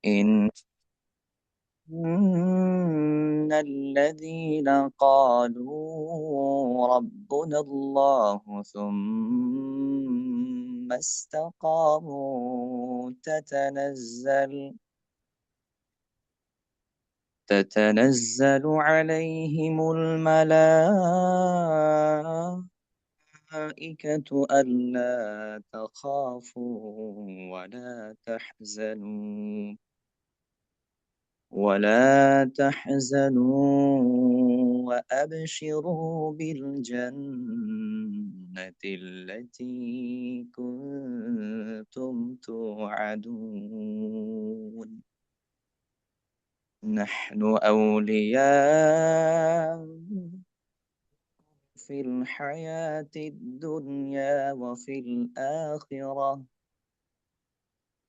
إن الذين قالوا ربنا الله ثم استقاموا تتنزل عليهم الملائكة ألا تخافوا ولا تحزنوا وأبشروا بالجنة التي كنتم توعدون. نحن أولياؤكم في الحياة الدنيا وفي الآخرة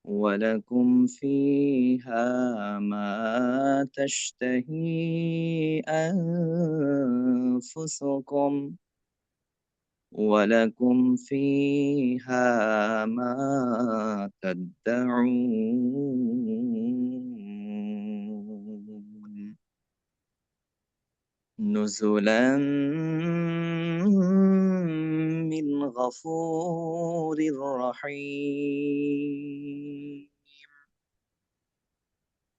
ولكم فيها ما تشتهي أنفسكم ولكم فيها ما تدعون. نزلا من غفور رحيم.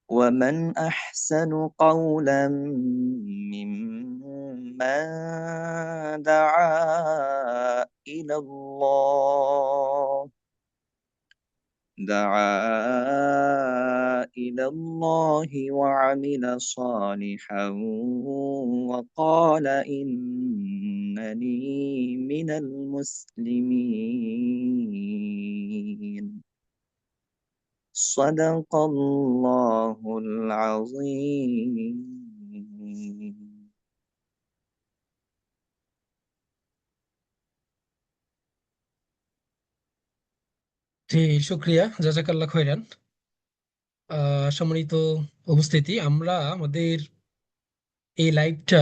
ومن أحسن قولا ممن دعا إلى الله وعمل صالحا وقال إنني من المسلمين. صدق الله العظيم. জি, শুক্রিয়া, জাজাকাল্লাহ খৈরান। সম্মানিত উপস্থিতি, আমরা আমাদের এই লাইভটা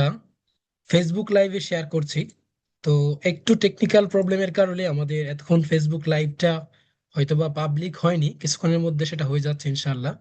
ফেসবুক লাইভে শেয়ার করছি। তো একটু টেকনিক্যাল প্রবলেমের কারণে আমাদের এতক্ষণ ফেসবুক লাইভটা হয়তোবা পাবলিক হয়নি, কিছুক্ষণের মধ্যে সেটা হয়ে যাচ্ছে ইনশাল্লাহ।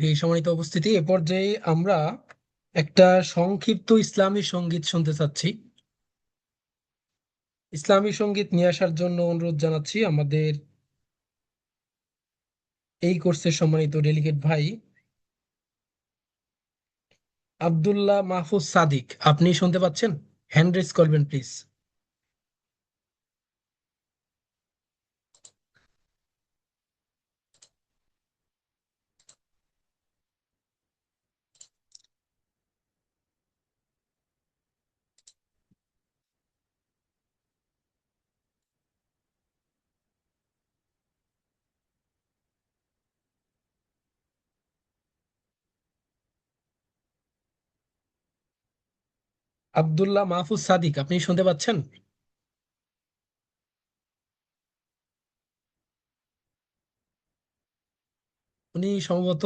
এই সম্মানিত উপস্থিতি, এ পর্যায়ে আমরা একটা সংক্ষিপ্ত ইসলামী সঙ্গীত শুনতে চাচ্ছি। ইসলামী সঙ্গীত নিয়ে আসার জন্য অনুরোধ জানাচ্ছি আমাদের এই কোর্সের সম্মানিত ডেলিগেট ভাই আব্দুল্লাহ মাহফুজ সাদিক। আপনি শুনতে পাচ্ছেন? হ্যান্ড রেজ করবেন প্লিজ। আব্দুল্লাহ মাহফুজ সাদিক, আপনি শুনতে পাচ্ছেন? উনি সম্ভবত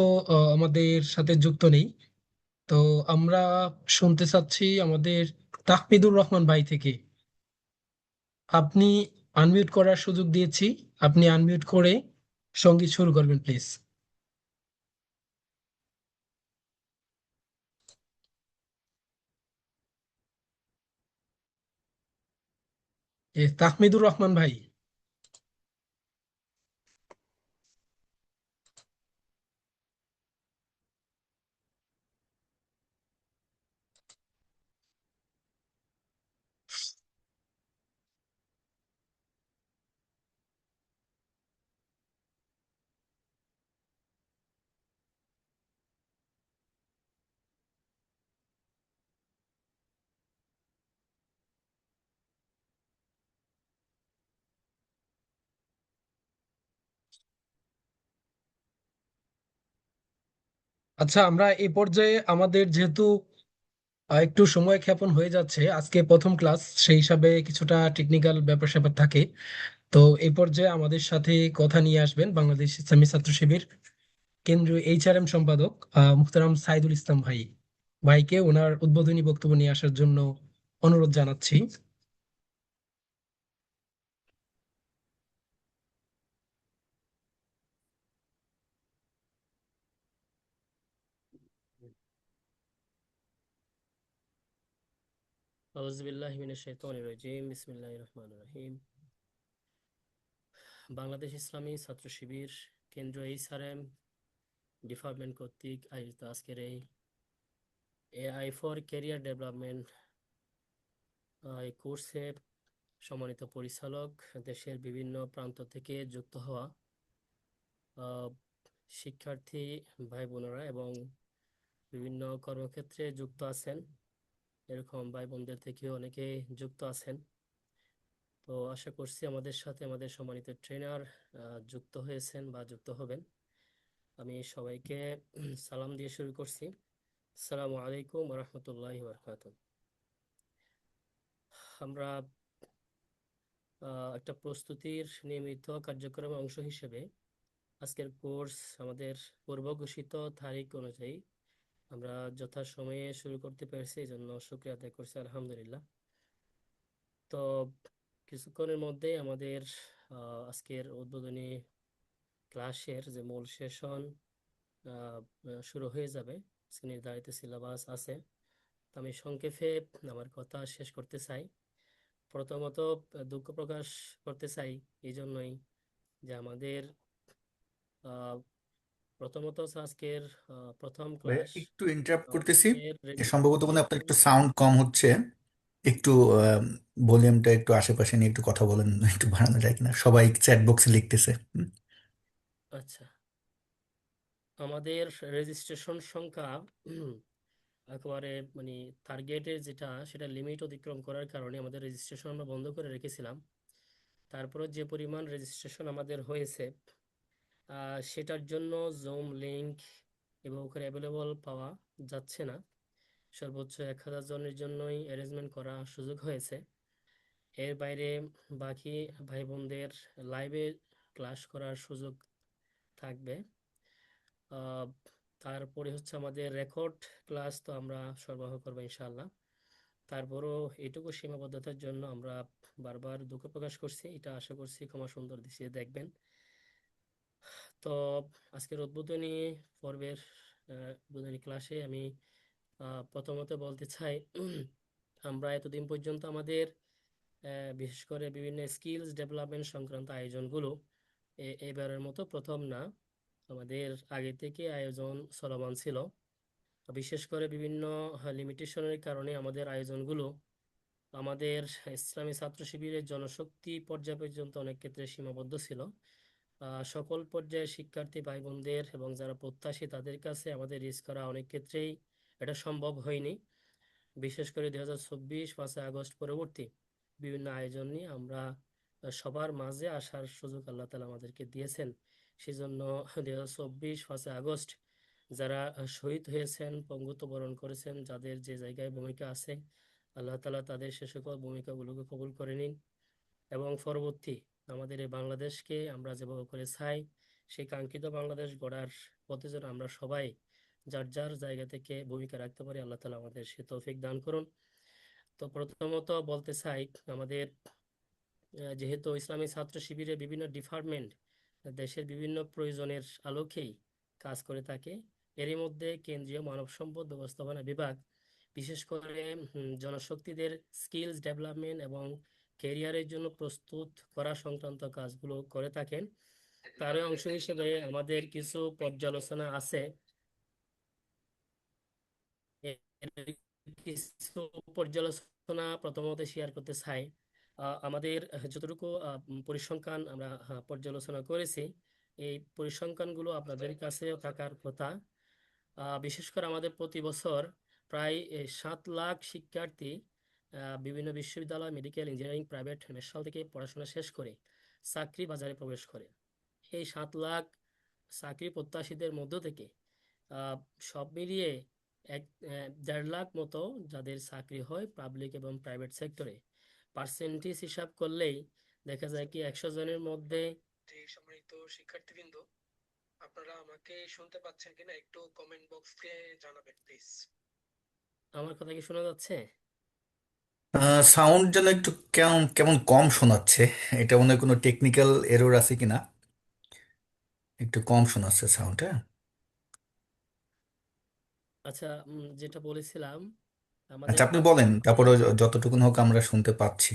আমাদের সাথে যুক্ত নেই। তো আমরা শুনতে চাচ্ছি আমাদের তাহমিদুর রহমান ভাই থেকে। আপনি আনমিউট করার সুযোগ দিয়েছি, আপনি আনমিউট করে সঙ্গীত শুরু করবেন প্লিজ। তাহমিদুর রহমান ভাই। আচ্ছা, আমরা এই পর্যায়ে আমাদের যেহেতু একটু সময় ক্ষেপণ হয়ে যাচ্ছে, আজকে প্রথম ক্লাস, সেই হিসাবে কিছুটা টেকনিক্যাল ব্যাপার স্যাপার থাকে। তো এই পর্যায়ে আমাদের সাথে কথা নিয়ে আসবেন বাংলাদেশ ইসলামী ছাত্র শিবির কেন্দ্রীয় এইচআরএম সম্পাদক মুহতারাম সাইদুল ইসলাম ভাই। ভাইকে ওনার উদ্বোধনী বক্তব্য নিয়ে আসার জন্য অনুরোধ জানাচ্ছি। আউযুবিল্লাহি মিনাশ শাইতানির রাজিম বিসমিল্লাহির রহমানির রহিম। বাংলাদেশ ইসলামী ছাত্র শিবির কেন্দ্রীয় এইচআরএম ডিপার্টমেন্ট কর্তৃক আয়োজিত আজকের এই এআই ফর ক্যারিয়ার ডেভেলপমেন্ট এই কোর্সে সম্মানিত পরিচালক, দেশের বিভিন্ন প্রান্ত থেকে যুক্ত হওয়া আহ, শিক্ষার্থী ভাই বোনেরা এবং বিভিন্ন কর্মক্ষেত্রে যুক্ত আছেন, এরকম ভাই বোনদের থেকেও অনেকে যুক্ত আছেন। তো আশা করছি আমাদের সাথে আমাদের সম্মানিত ট্রেনার যুক্ত হয়েছেন বা যুক্ত হবেন। আমি সবাইকে সালাম দিয়ে শুরু করছি। আসসালামু আলাইকুম ওয়া রাহমাতুল্লাহি ওয়া বারাকাতুহু। আমরা একটা প্রস্তুতির নিয়মিত কার্যক্রমের অংশ হিসেবে আজকের কোর্স আমাদের পূর্ব ঘোষিত তারিখ অনুযায়ী আমরা যথাসময়ে শুরু করতে পেরেছি, এই জন্য শুকরিয়া আদায় করছি, আলহামদুলিল্লাহ। তো কিছুক্ষণের মধ্যেই আমাদের আজকের উদ্বোধনী ক্লাসের যে মূল সেশন শুরু হয়ে যাবে। আজকে নির্ধারিত সিলেবাস আছে। তো আমি সংক্ষেপে আমার কথা শেষ করতে চাই। প্রথমত দুঃখ প্রকাশ করতে চাই এই জন্যই যে আমাদের আহ, প্রথমত আজকের প্রথম ভাইয়া, ক্লাস একটু ইন্টারাপ্ট করতেছি। আমাদের সম্ভবত মনে হয় আপনার রেজিস্ট্রেশন। একটু সাউন্ড কম হচ্ছে। একটু ভলিউমটা একটু আশেপাশে নিয়ে একটু কথা বলেন, একটু বাড়ানো যায় কিনা? সবাই চ্যাট বক্সে লিখতেছে। আচ্ছা, আমাদের রেজিস্ট্রেশন সংখ্যা একেবারে মানে টার্গেটের যেটা সেটা লিমিট অতিক্রম করার কারণে আমাদের রেজিস্ট্রেশন আমরা বন্ধ করে রেখেছিলাম। তারপরে যে পরিমাণ রেজিস্ট্রেশন আমাদের হয়েছে সেটার জন্য জুম লিংক এবং ওখানে অ্যাভেলেবল পাওয়া যাচ্ছে না। সর্বোচ্চ 1000 জনের জন্যই অ্যারেঞ্জমেন্ট করা সুযোগ হয়েছে। এর বাইরে বাকি ভাই বোনদের লাইভে ক্লাস করার সুযোগ থাকবে। আহ, তারপরে হচ্ছে আমাদের রেকর্ড ক্লাস তো আমরা সরবরাহ করবো ইনশাআল্লাহ। তারপরও এটুকু সীমাবদ্ধতার জন্য আমরা বারবার দুঃখ প্রকাশ করছি, এটা আশা করছি ক্ষমা সুন্দর দৃষ্টিতে দেখবেন। তো আজকের উদ্বোধনী পর্বের উদ্বোধনী ক্লাসে আমি প্রথমত বলতে চাই আমরা এতদিন পর্যন্ত আমাদের বিশেষ করে বিভিন্ন স্কিলস ডেভেলপমেন্ট সংক্রান্ত আয়োজনগুলো এবারের মতো প্রথম না, আমাদের আগে থেকে আয়োজন চলমান ছিল। বিশেষ করে বিভিন্ন লিমিটেশনের কারণে আমাদের আয়োজনগুলো আমাদের ইসলামী ছাত্র শিবিরের জনশক্তি পর্যায় পর্যন্ত অনেক ক্ষেত্রে সীমাবদ্ধ ছিল। সকল পর্যায়ের শিক্ষার্থী ভাই বোনদের এবং যারা প্রত্যাশী তাদের কাছে আমাদের রিচ করা অনেক ক্ষেত্রেই এটা সম্ভব হয়নি। বিশেষ করে 2024 5 আগস্ট পরবর্তী বিভিন্ন আয়োজন নিয়ে আমরা সবার মাঝে আসার সুযোগ আল্লাহ তালা আমাদেরকে দিয়েছেন। সেজন্য 2024 5 আগস্ট যারা শহীদ হয়েছেন, পঙ্গুত্ব বরণ করেছেন, যাদের যে জায়গায় ভূমিকা আছে, আল্লাহ তালা তাদের সে সকল ভূমিকাগুলোকে কবুল করে নিন এবং পরবর্তী আমাদের এই বাংলাদেশকে আমরা যেভাবে করে চাই সেই কাঙ্ক্ষিত বাংলাদেশ গড়ার পথে যেন আমরা সবাই যার যার জায়গা থেকে ভূমিকা রাখতে পারি, আল্লাহ তালা আমাদের সে তৌফিক দান করুন। তো প্রথমত বলতে চাই আমাদের যেহেতু ইসলামী ছাত্র শিবিরের বিভিন্ন ডিপার্টমেন্ট দেশের বিভিন্ন প্রয়োজনের আলোকেই কাজ করে থাকে। এরই মধ্যে কেন্দ্রীয় মানব সম্পদ ব্যবস্থাপনা বিভাগ বিশেষ করে জনশক্তিদের স্কিলস ডেভেলপমেন্ট এবং ক্যারিয়ারের জন্য প্রস্তুত করা সংক্রান্ত কাজগুলো করে থাকেন। তারই অংশ হিসেবে আমাদের কিছু পর্যালোচনা আছে। এর কিছু পর্যালোচনা প্রথমত শেয়ার করতে চাই। আমাদের যতটুকু পরিসংখ্যান আমরা পর্যালোচনা করেছি, এই পরিসংখ্যানগুলো আপনাদের কাছে থাকার কথা। বিশেষ করে আমাদের প্রতি বছর প্রায় 7 লাখ শিক্ষার্থী বিভিন্ন বিশ্ববিদ্যালয়, মেডিকেল, ইঞ্জিনিয়ারিং, প্রাইভেট, মেডিকেল থেকে পড়াশোনা শেষ করে চাকরি বাজারে প্রবেশ করে। এই 7 লাখ চাকরি প্রত্যাশীদের মধ্য থেকে আহ, সব মিলিয়ে 1.5 লাখ মতো যাদের চাকরি হয় পাবলিক এবং প্রাইভেট সেক্টরে। পার্সেন্টেজ হিসাব করলেই দেখা যায় কি 100 জনের মধ্যে। যে সম্মানিত শিক্ষার্থীবৃন্দ, আপনারা আমাকে শুনতে পাচ্ছেন কিনা একটু কমেন্ট বক্সে জানাবেন প্লিজ। আমার কথা কি শোনা যাচ্ছে? সাউন্ড যেন একটু কেমন কেমন কম শোনাচ্ছে। এটা মনে হয় কোনো টেকনিক্যাল এরর আছে কিনা, একটু কম শোনাচ্ছে সাউন্ডটা। আচ্ছা, যেটা বলেছিলাম আচ্ছা, আমাদের আপনি বলেন, তারপরে পার্সেন্টেজ যতটুকুন হোক আমরা শুনতে পাচ্ছি।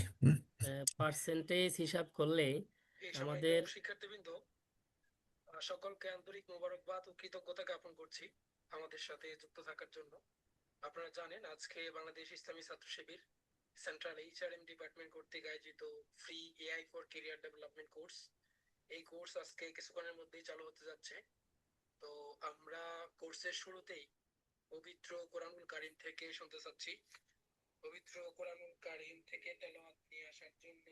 পার্সেন্টেজ হিসাব করলে এই সম্মানিত আমাদের শিক্ষার্থীবৃন্দ, সকলকে আন্তরিক মোবারকবাদ ও কৃতজ্ঞতা জ্ঞাপন করছি আমাদের সাথে যুক্ত থাকার জন্য। আপনারা জানেন আজকে বাংলাদেশ ইসলামী ছাত্র শিবির সেন্ট্রাল এইচআরএম ডিপার্টমেন্ট কর্তৃক আয়োজিত free AI for career development course, এই কোর্স আজকে কিছুক্ষণের মধ্যেই চালু হতে যাচ্ছে। তো আমরা কোর্সের শুরুতেই পবিত্র কোরআনুল কারীম থেকে শুনতে চাচ্ছি। পবিত্র কোরআনুল কারীম থেকে তেলাওয়াত নিয়ে আসার জন্য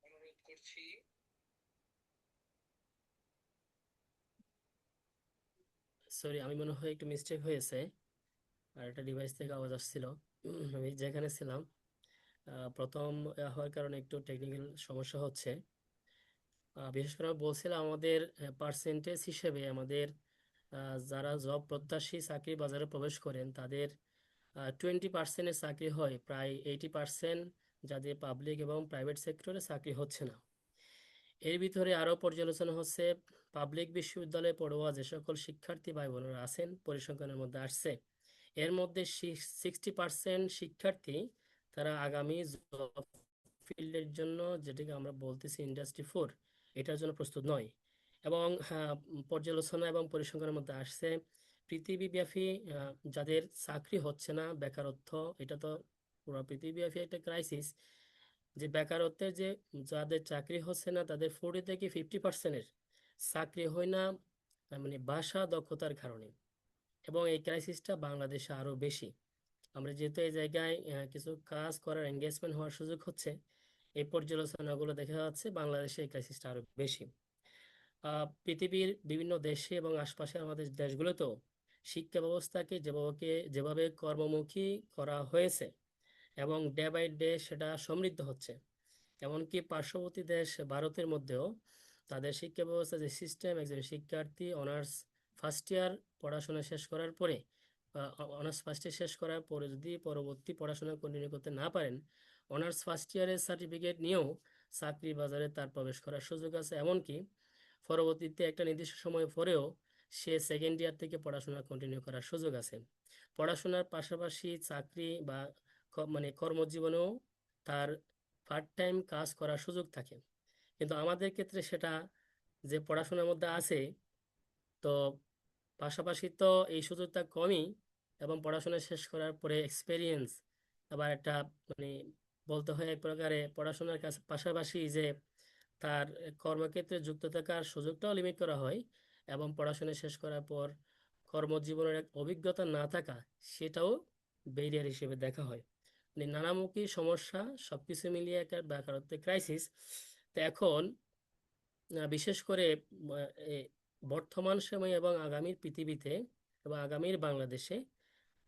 অনুরোধ করছি। সরি, আমি মনে হয় একটু মিস্টেক হয়েছে, আর একটা ডিভাইস থেকে আওয়াজ আসছিল। আমি যেখানে ছিলাম, প্রথম হওয়ার কারণে একটু টেকনিক্যাল সমস্যা হচ্ছে। বিশেষ করে আমি বলছিলাম আমাদের পার্সেন্টেজ হিসেবে আমাদের যারা জব প্রত্যাশী চাকরি বাজারে প্রবেশ করেন তাদের 20%-এর চাকরি হয়, প্রায় 80% যাদের পাবলিক এবং প্রাইভেট সেক্টরে চাকরি হচ্ছে না। এর ভিতরে আরও পর্যালোচনা হচ্ছে পাবলিক বিশ্ববিদ্যালয়ে পড়ুয়া যে সকল শিক্ষার্থী ভাই বোনেরা আছেন পরিসংখ্যানের মধ্যে আসছে, এর মধ্যে 60% শিক্ষার্থী তারা আগামী জব ফিল্ডের জন্য, যেটাকে আমরা বলতেছি ইন্ডাস্ট্রি 4, এটার জন্য প্রস্তুত নয়। এবং পর্যালোচনা এবং পরিসংখ্যানের মধ্যে আসছে পৃথিবীব্যাপী যাদের চাকরি হচ্ছে না, বেকারত্ব, এটা তো পুরো পৃথিবীব্যাপী একটা ক্রাইসিস, যে বেকারত্বের যে যাদের চাকরি হচ্ছে না তাদের 40 থেকে 50%-এর চাকরি হয় না মানে ভাষা দক্ষতার কারণে। এবং এই ক্রাইসিসটা বাংলাদেশে আরো বেশি। আমরা যেহেতু এই জায়গায় কিছু কাজ করার এঙ্গেজমেন্ট হওয়ার সুযোগ হচ্ছে, এই পর্যালোচনাগুলো দেখা যাচ্ছে বাংলাদেশে এই ক্রাইসিসটা আরো বেশি। পৃথিবীর বিভিন্ন দেশে এবং আশপাশে আমাদের দেশগুলোতেও শিক্ষা ব্যবস্থাকে যেভাবে কর্মমুখী করা হয়েছে এবং ডে বাই ডে সেটা সমৃদ্ধ হচ্ছে। এমনকি পার্শ্ববর্তী দেশ ভারতের মধ্যেও তাদের শিক্ষা ব্যবস্থা যে সিস্টেম, একজন শিক্ষার্থী অনার্স ফার্স্ট ইয়ার পড়াশোনা শেষ করার পরে, অনার্স ফার্স্ট ইয়ার শেষ করার পরে যদি পরবর্তী পড়াশোনা কন্টিনিউ করতে না পারেন, অনার্স ফার্স্ট ইয়ারের সার্টিফিকেট নিয়েও চাকরি বাজারে তার প্রবেশ করার সুযোগ আছে। এমনকি পরবর্তীতে একটা নির্দিষ্ট সময় পরেও সে সেকেন্ড ইয়ার থেকে পড়াশোনা কন্টিনিউ করার সুযোগ আছে। পড়াশোনার পাশাপাশি চাকরি বা মানে কর্মজীবনেও তার পার্ট টাইম কাজ করার সুযোগ থাকে। কিন্তু আমাদের ক্ষেত্রে সেটা যে পড়াশোনার মধ্যে আছে, তো পাশাপাশি তো এই সুযোগটা কমই, এবং পড়াশোনা শেষ করার পরে এক্সপেরিয়েন্স আবার একটা মানে বলতে হয় এক প্রকারে পড়াশোনার কাছে পাশাপাশি যে তার কর্মক্ষেত্রে যুক্ত থাকার সুযোগটাও লিমিট করা হয়, এবং পড়াশোনা শেষ করার পর কর্মজীবনের এক অভিজ্ঞতা না থাকা সেটাও ব্যারিয়ার হিসেবে দেখা হয়। মানে নানামুখী সমস্যা সবকিছু মিলিয়ে একটা বেকারত্বের ক্রাইসিস। তো এখন বিশেষ করে বর্তমান সময়ে এবং আগামীর পৃথিবীতে এবং আগামীর বাংলাদেশে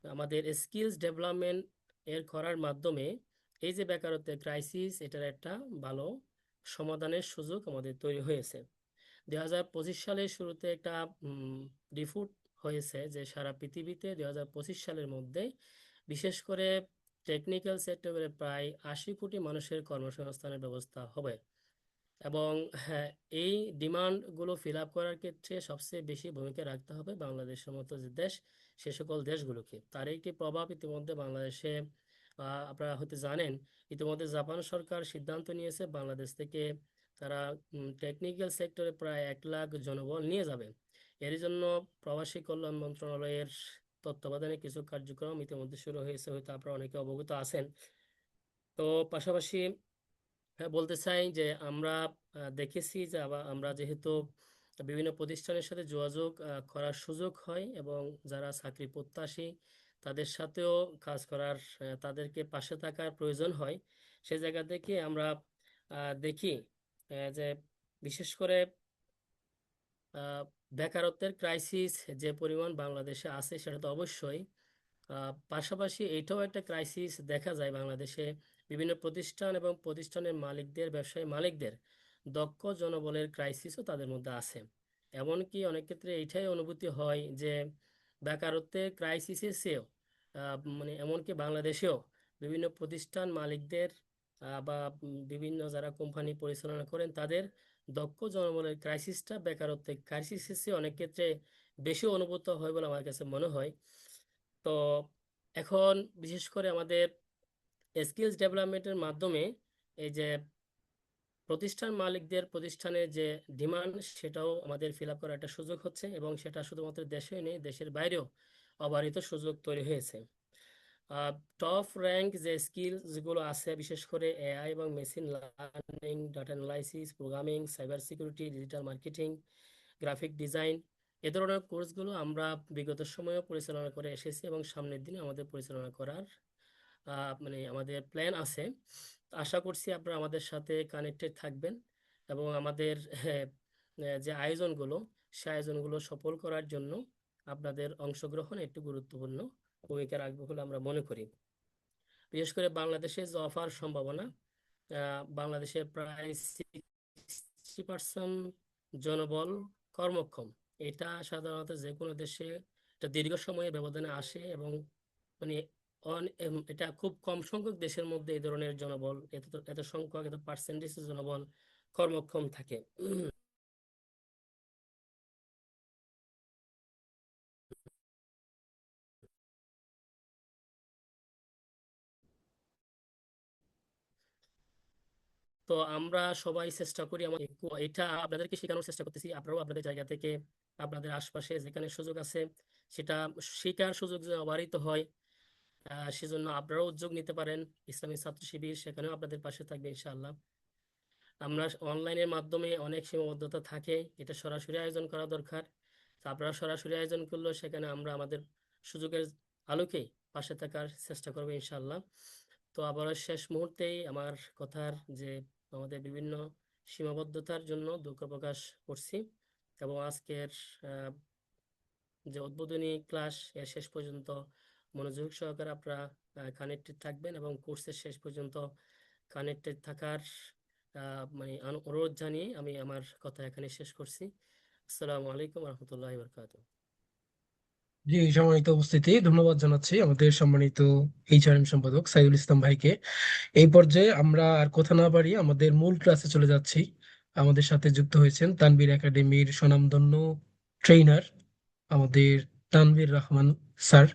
আমাদের স্কিলস ডেভেলপমেন্ট এর করার মাধ্যমে এই যে বেকারত্বের ক্রাইসিস, এটার একটা ভালো সমাধানের সুযোগ আমাদের তৈরি হয়েছে। 2025 সালের শুরুতে একটা রিপোর্ট হয়েছে যে সারা পৃথিবীতে 2025 সালের মধ্যে বিশেষ করে টেকনিক্যাল সেক্টরে প্রায় 80 কোটি মানুষের কর্মসংস্থানের ব্যবস্থা হবে। এবং হ্যাঁ, এই ডিমান্ডগুলো ফিল আপ করার ক্ষেত্রে সবচেয়ে বেশি ভূমিকা রাখতে হবে বাংলাদেশের মতো যে দেশ, সে সকল দেশগুলোকে। তার একটি প্রভাব ইতিমধ্যে বাংলাদেশে আপনারা হয়তো জানেন, ইতিমধ্যে জাপান সরকার সিদ্ধান্ত নিয়েছে বাংলাদেশ থেকে তারা টেকনিক্যাল সেক্টরে প্রায় 1 লাখ জনবল নিয়ে যাবে। এর জন্য প্রবাসী কল্যাণ মন্ত্রণালয়ের তত্ত্বাবধানে কিছু কার্যক্রম ইতিমধ্যে শুরু হয়েছে, হয়তো আপনারা অনেকে অবগত আছেন। তো পাশাপাশি বলতে চাই যে আমরা দেখেছি যে আমরা যেহেতু বিভিন্ন প্রতিষ্ঠানের সাথে যোগাযোগ করার সুযোগ হয় এবং যারা চাকরি প্রত্যাশী তাদের সাথেও কাজ করার তাদেরকে পাশে থাকার প্রয়োজন হয়, সে জায়গা থেকে আমরা দেখি যে বিশেষ করে বেকারত্বের ক্রাইসিস যে পরিমাণ বাংলাদেশে আছে সেটা তো অবশ্যই, পাশাপাশি এটাও একটা ক্রাইসিস দেখা যায় বাংলাদেশে বিভিন্ন প্রতিষ্ঠান এবং প্রতিষ্ঠানের মালিকদের, ব্যবসায়ী মালিকদের দক্ষ জনবলের ক্রাইসিসও তাদের মধ্যে আছে। এমনকি অনেক ক্ষেত্রে এইটাই অনুভূতি হয় যে বেকারত্বের ক্রাইসিসের চেয়েও মানে এমনকি বাংলাদেশেও বিভিন্ন প্রতিষ্ঠান মালিকদের বা বিভিন্ন যারা কোম্পানি পরিচালনা করেন তাদের দক্ষ জনবলের ক্রাইসিসটা বেকারত্বের ক্রাইসিসের চেয়ে অনেক ক্ষেত্রে বেশি অনুভূত হয় বলে আমার কাছে মনে হয়। তো এখন বিশেষ করে আমাদের স্কিলস ডেভেলপমেন্টের মাধ্যমে এই যে প্রতিষ্ঠান মালিকদের প্রতিষ্ঠানের যে ডিমান্ড সেটাও আমাদের ফিল আপ করার একটা সুযোগ হচ্ছে, এবং সেটা শুধুমাত্র দেশেই নেই, দেশের বাইরেও অবারিত সুযোগ তৈরি হয়েছে। টপ র্যাঙ্ক যে স্কিল যেগুলো আছে, বিশেষ করে এআই এবং machine learning, data analysis, programming, cyber security, digital marketing, graphic design, এ ধরনের কোর্সগুলো আমরা বিগত সময়েও পরিচালনা করে এসেছি এবং সামনের দিনে আমাদের পরিচালনা করার মানে আমাদের প্ল্যান আছে। আশা করছি আপনারা আমাদের সাথে কানেক্টেড থাকবেন এবং আমাদের যে আয়োজনগুলো, সে আয়োজনগুলো সফল করার জন্য আপনাদের অংশগ্রহণ একটু গুরুত্বপূর্ণ ভূমিকা রাখবে বলে আমরা মনে করি। বিশেষ করে বাংলাদেশের যে অফার সম্ভাবনা, বাংলাদেশের প্রায় 60% জনবল কর্মক্ষম। এটা সাধারণত যে কোনো দেশে এটা দীর্ঘ সময়ের ব্যবধানে আসে এবং মানে এটা খুব কম সংখ্যক দেশের মধ্যে এই ধরনের জনবল, এত সংখ্যক, এত পার্সেন্টেজ জনবল কর্মক্ষম থাকে। তো আমরা সবাই চেষ্টা করি, এটা আপনাদেরকে শেখানোর চেষ্টা করতেছি, আপনারাও আপনাদের জায়গা থেকে আপনাদের আশপাশে যেখানে সুযোগ আছে সেটা শেখার সুযোগ যেন অবারিত হয়, সেজন্য আপনারাও উদ্যোগ নিতে পারেন। ইসলামী ছাত্র শিবির সেখানেও আপনাদের পাশে থাকবে ইনশাআল্লাহ। আমরা অনলাইনের মাধ্যমে অনেক সীমাবদ্ধতা থাকে, এটা সরাসরি আয়োজন করা দরকার। তো আপনারা সরাসরি আয়োজন করলেও সেখানে আমরা আমাদের সুযোগের আলোকেই পাশে থাকার চেষ্টা করবো ইনশাআল্লাহ। তো আবারও শেষ মুহূর্তেই আমার কথার যে আমাদের বিভিন্ন সীমাবদ্ধতার জন্য দুঃখ প্রকাশ করছি, এবং আজকের যে উদ্বোধনী ক্লাস এর শেষ পর্যন্ত মনোযোগ সহকারে আপনারা কানেক্টেড থাকবেন এবং কোর্সের শেষ পর্যন্ত কানেক্টেড থাকার মানে অনুরোধ জানিয়ে আমি আমার কথা এখানে শেষ করছি। আসসালামু আলাইকুম রহমতুল্লাহি বারাকাতুহু। জি, সম্মানিত উপস্থিতি, ধন্যবাদ জানাচ্ছি আমাদের সম্মানিত এইচআরএম সম্পাদক সাইদুল ইসলাম ভাইকে। এই পর্যায়ে আমরা আর কথা না বাড়িয়ে আমাদের মূল ক্লাসে চলে যাচ্ছি। আমাদের সাথে যুক্ত হয়েছেন তানভীর একাডেমির স্বনামধন্য ট্রেইনার আমাদের তানভীর রহমান স্যার।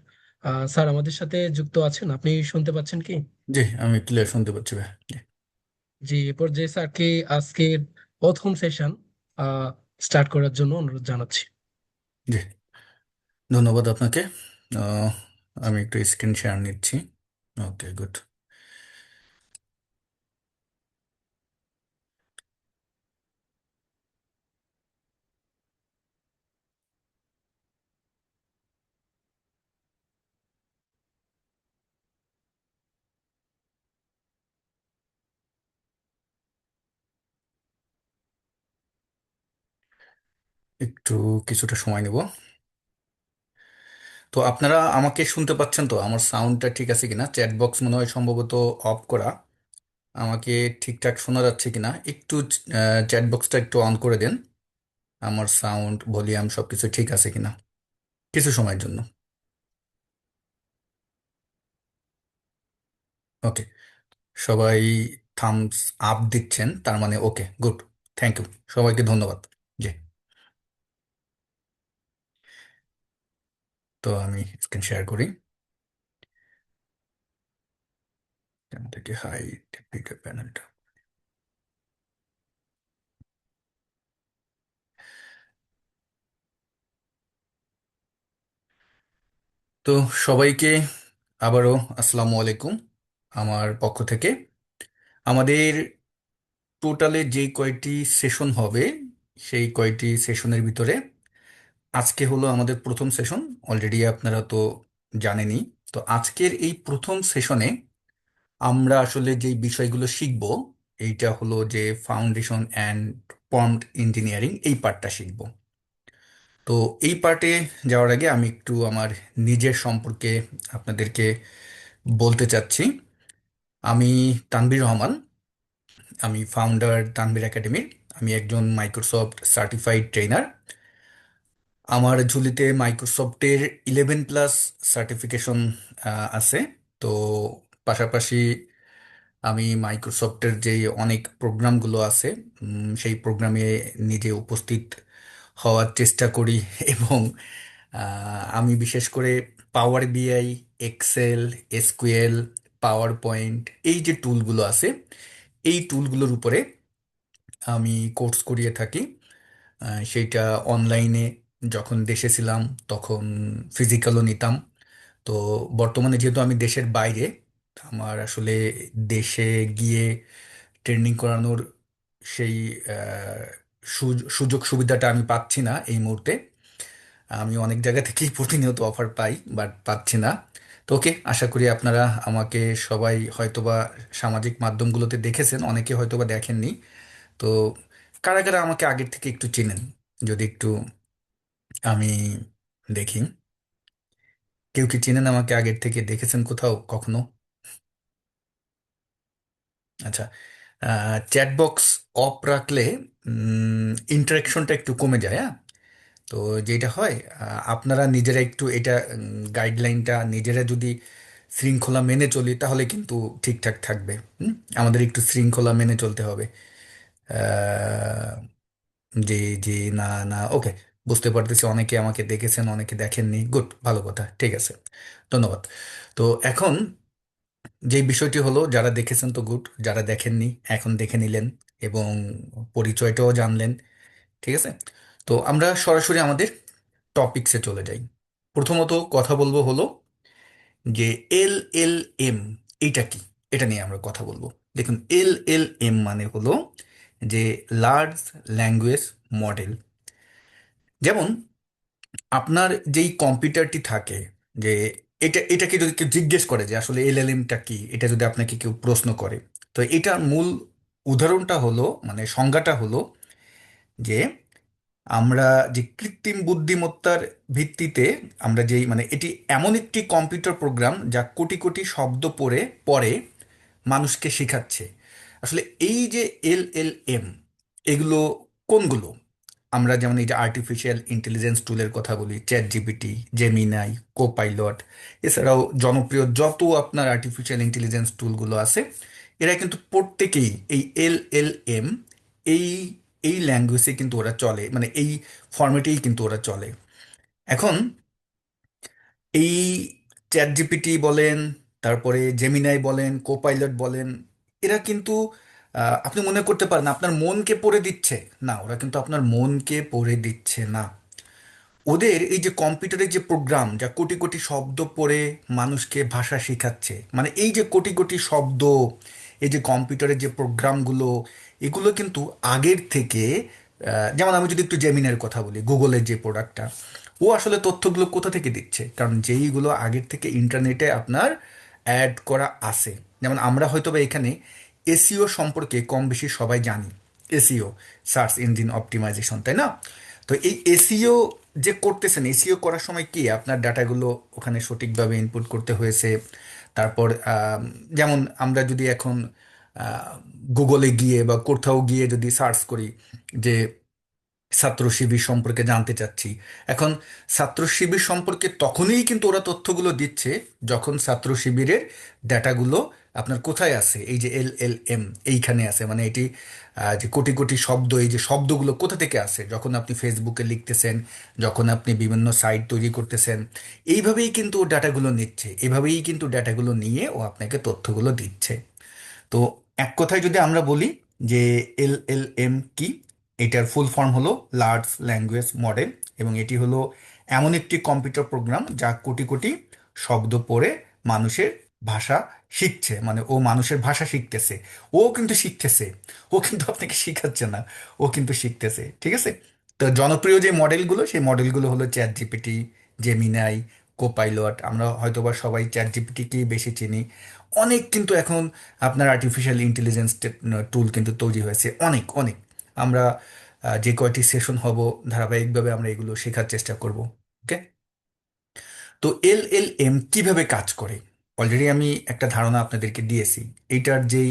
স্যার আমাদের সাথে যুক্ত আছেন, আপনি শুনতে পাচ্ছেন কি? জি, আমি ক্লিয়ার শুনতে পাচ্ছি ভাই। জি। জি, এ পর্যায়ে স্যারকে আজকের প্রথম সেশন স্টার্ট করার জন্য অনুরোধ জানাচ্ছি। জি, ধন্যবাদ আপনাকে। আহ, আমি একটু স্ক্রিন শেয়ার নিচ্ছি। ওকে, গুড। একটু কিছুটা সময় নেব। তো আপনারা আমাকে শুনতে পাচ্ছেন তো? আমার সাউন্ডটা ঠিক আছে কিনা? চ্যাট বক্স মনে হয় সম্ভবত অফ করা। আমাকে ঠিকঠাক শোনা যাচ্ছে কিনা একটু চ্যাট বক্সটা একটু অন করে দেন। আমার সাউন্ড, ভলিউম সবকিছু ঠিক আছে কিনা কিছু সময়ের জন্য। ওকে, সবাই থামস আপ দিচ্ছেন, তার মানে ওকে, গুড। থ্যাংক ইউ, সবাইকে ধন্যবাদ। জি, তো আমি স্ক্রিন শেয়ার করি। এখান থেকে হাইড ভিডিও প্যানেলটা। তো সবাইকে আবারও আসসালামু আলাইকুম আমার পক্ষ থেকে। আমাদের টোটালে যে কয়টি সেশন হবে, সেই কয়টি সেশনের ভিতরে আজকে হলো আমাদের প্রথম সেশন। অলরেডি আপনারা তো জানেনই। তো আজকের এই প্রথম সেশনে আমরা আসলে যেই বিষয়গুলো শিখব, এইটা হলো যে ফাউন্ডেশন অ্যান্ড প্রম্পট ইঞ্জিনিয়ারিং, এই পার্টটা শিখব। তো এই পার্টে যাওয়ার আগে আমি একটু আমার নিজের সম্পর্কে আপনাদেরকে বলতে চাচ্ছি। আমি তানভীর রহমান, আমি ফাউন্ডার তানভীর একাডেমির। আমি একজন মাইক্রোসফট সার্টিফাইড ট্রেনার। আমার ঝুলিতে মাইক্রোসফটের 11+ সার্টিফিকেশন আছে। তো পাশাপাশি আমি মাইক্রোসফটের যে অনেক প্রোগ্রামগুলো আছে, সেই প্রোগ্রামে নিজে উপস্থিত হওয়ার চেষ্টা করি এবং আমি বিশেষ করে পাওয়ার বিআই, এক্সেল, এসকিউএল, পাওয়ার পয়েন্ট, এই যে টুলগুলো আছে, এই টুলগুলোর উপরে আমি কোর্স করিয়ে থাকি। সেইটা অনলাইনে যখন দেশে ছিলাম তখন ফিজিক্যালও নিতাম। তো বর্তমানে যেহেতু আমি দেশের বাইরে, আমার আসলে দেশে গিয়ে ট্রেনিং করানোর সেই সুযোগ সুবিধাটা আমি পাচ্ছি না এই মুহূর্তে। আমি অনেক জায়গা থেকেই প্রতিনিয়ত অফার পাই, বাট পাচ্ছি না। তো ওকে, আশা করি আপনারা আমাকে সবাই হয়তোবা সামাজিক মাধ্যমগুলোতে দেখেছেন, অনেকে হয়তোবা দেখেননি। তো কারা কারা আমাকে আগের থেকে একটু চেনেন, যদি একটু আমি দেখি। কেউ কি চেনেন আমাকে আগের থেকে, দেখেছেন কোথাও কখনো? আচ্ছা। চ্যাট বক্স অফ রাখলে ইন্টারাকশনটা একটু কমে যায়, হ্যাঁ। তো যেটা হয়, আপনারা নিজেরা একটু এটা গাইডলাইনটা নিজেরা যদি শৃঙ্খলা মেনে চলি তাহলে কিন্তু ঠিকঠাক থাকবে। আমাদের একটু শৃঙ্খলা মেনে চলতে হবে। আহ, জি, জি, না, না, ওকে, বুঝতে পারতেছি অনেকে আমাকে দেখেছেন, অনেকে দেখেননি। গুড, ভালো কথা, ঠিক আছে, ধন্যবাদ। তো এখন যে বিষয়টি হলো, যারা দেখেছেন তো গুড, যারা দেখেননি এখন দেখে নিলেন এবং পরিচয়টাও জানলেন, ঠিক আছে। তো আমরা সরাসরি আমাদের টপিকসে চলে যাই। প্রথমত কথা বলবো হলো যে LLM এটা কি, এটা নিয়ে আমরা কথা বলবো। দেখুন, LLM মানে হলো যে লার্জ ল্যাঙ্গুয়েজ মডেল। যেমন আপনার যেই কম্পিউটারটি থাকে, যে এটাকে যদি কেউ জিজ্ঞেস করে যে আসলে LLM-টা কি, এটা যদি আপনাকে কেউ প্রশ্ন করে, তো এটার মূল উদাহরণটা হলো, মানে সংজ্ঞাটা হলো যে আমরা যে কৃত্রিম বুদ্ধিমত্তার ভিত্তিতে আমরা যেই, মানে এটি এমন একটি কম্পিউটার প্রোগ্রাম যা কোটি কোটি শব্দ পড়ে পড়ে মানুষকে শেখাচ্ছে। আসলে এই যে LLM, এগুলো কোনগুলো? আমরা যেমন এই যে আর্টিফিশিয়াল ইন্টেলিজেন্স টুলের কথা বলি, চ্যাট জিপিটি, জেমিনাই, কোপাইলট, এছাড়াও জনপ্রিয় যত আপনার আর্টিফিশিয়াল ইন্টেলিজেন্স টুলগুলো আছে, এরা কিন্তু প্রত্যেকেই এই LLM, এই এই ল্যাঙ্গুয়েজে কিন্তু ওরা চলে, মানে এই ফর্মেটেই কিন্তু ওরা চলে। এখন এই চ্যাট জিপিটি বলেন, তারপরে জেমিনাই বলেন, কোপাইলট বলেন, এরা কিন্তু আপনি মনে করতে পারেন আপনার মনকে পড়ে দিচ্ছে। না, ওরা কিন্তু আপনার মনকে পড়ে দিচ্ছে না। ওদের এই যে কম্পিউটারের যে প্রোগ্রাম যা কোটি কোটি শব্দ পড়ে মানুষকে ভাষা শেখাচ্ছে, মানে এই যে কোটি কোটি শব্দ, এই যে কম্পিউটারের যে প্রোগ্রামগুলো, এগুলো কিন্তু আগের থেকে, যেমন আমি যদি একটু জেমিনের কথা বলি, গুগলের যে প্রোডাক্টটা, ও আসলে তথ্যগুলো কোথা থেকে দিচ্ছে? কারণ যেইগুলো আগের থেকে ইন্টারনেটে আপনার অ্যাড করা আছে। যেমন আমরা হয়তো বা এখানে এসইও সম্পর্কে কম বেশি সবাই জানি, এসইও, সার্চ ইঞ্জিন অপটিমাইজেশন, তাই না? তো এই এসইও যে করতেছেন, এসইও করার সময় কি আপনার ডাটাগুলো ওখানে সঠিকভাবে ইনপুট করতে হয়েছে। তারপর যেমন আমরা যদি এখন গুগলে গিয়ে বা কোথাও গিয়ে যদি সার্চ করি যে ছাত্র শিবির সম্পর্কে জানতে চাচ্ছি, এখন ছাত্র শিবির সম্পর্কে তখনই কিন্তু ওরা তথ্যগুলো দিচ্ছে যখন ছাত্র শিবিরের ডাটাগুলো আপনার কোথায় আছে, এই যে LLM এইখানে আছে। মানে এটি যে কোটি কোটি শব্দ, এই যে শব্দগুলো কোথা থেকে আসে, যখন আপনি ফেসবুকে লিখতেছেন, যখন আপনি বিভিন্ন সাইট তৈরি করতেছেন, এইভাবেই কিন্তু ও ডাটাগুলো নিচ্ছে, এভাবেই কিন্তু ডাটাগুলো নিয়ে ও আপনাকে তথ্যগুলো দিচ্ছে। তো এক কথায় যদি আমরা বলি যে LLM কি, এটার ফুল ফর্ম হলো লার্জ ল্যাঙ্গুয়েজ মডেল, এবং এটি হলো এমন একটি কম্পিউটার প্রোগ্রাম যা কোটি কোটি শব্দ পড়ে মানুষের ভাষা শিখছে। মানে ও মানুষের ভাষা শিখতেছে, ও কিন্তু শিখতেছে, ও কিন্তু আপনাকে শিখাচ্ছে না, ও কিন্তু শিখতেছে, ঠিক আছে। তো জনপ্রিয় যে মডেলগুলো, সেই মডেলগুলো হলো চ্যাট জিপিটি, জেমিনাই, কোপাইলট। আমরা হয়তোবা সবাই চ্যাট জিপিটিকেই বেশি চিনি। অনেক কিন্তু এখন আপনার আর্টিফিশিয়াল ইন্টেলিজেন্স টুল কিন্তু তৈরি হয়েছে, অনেক অনেক। আমরা যে কয়টি সেশন হব ধারাবাহিকভাবে আমরা এগুলো শেখার চেষ্টা করব। ওকে। তো এলএলএম কিভাবে কাজ করে অলরেডি আমি একটা ধারণা আপনাদেরকে দিয়েছি। এইটার যেই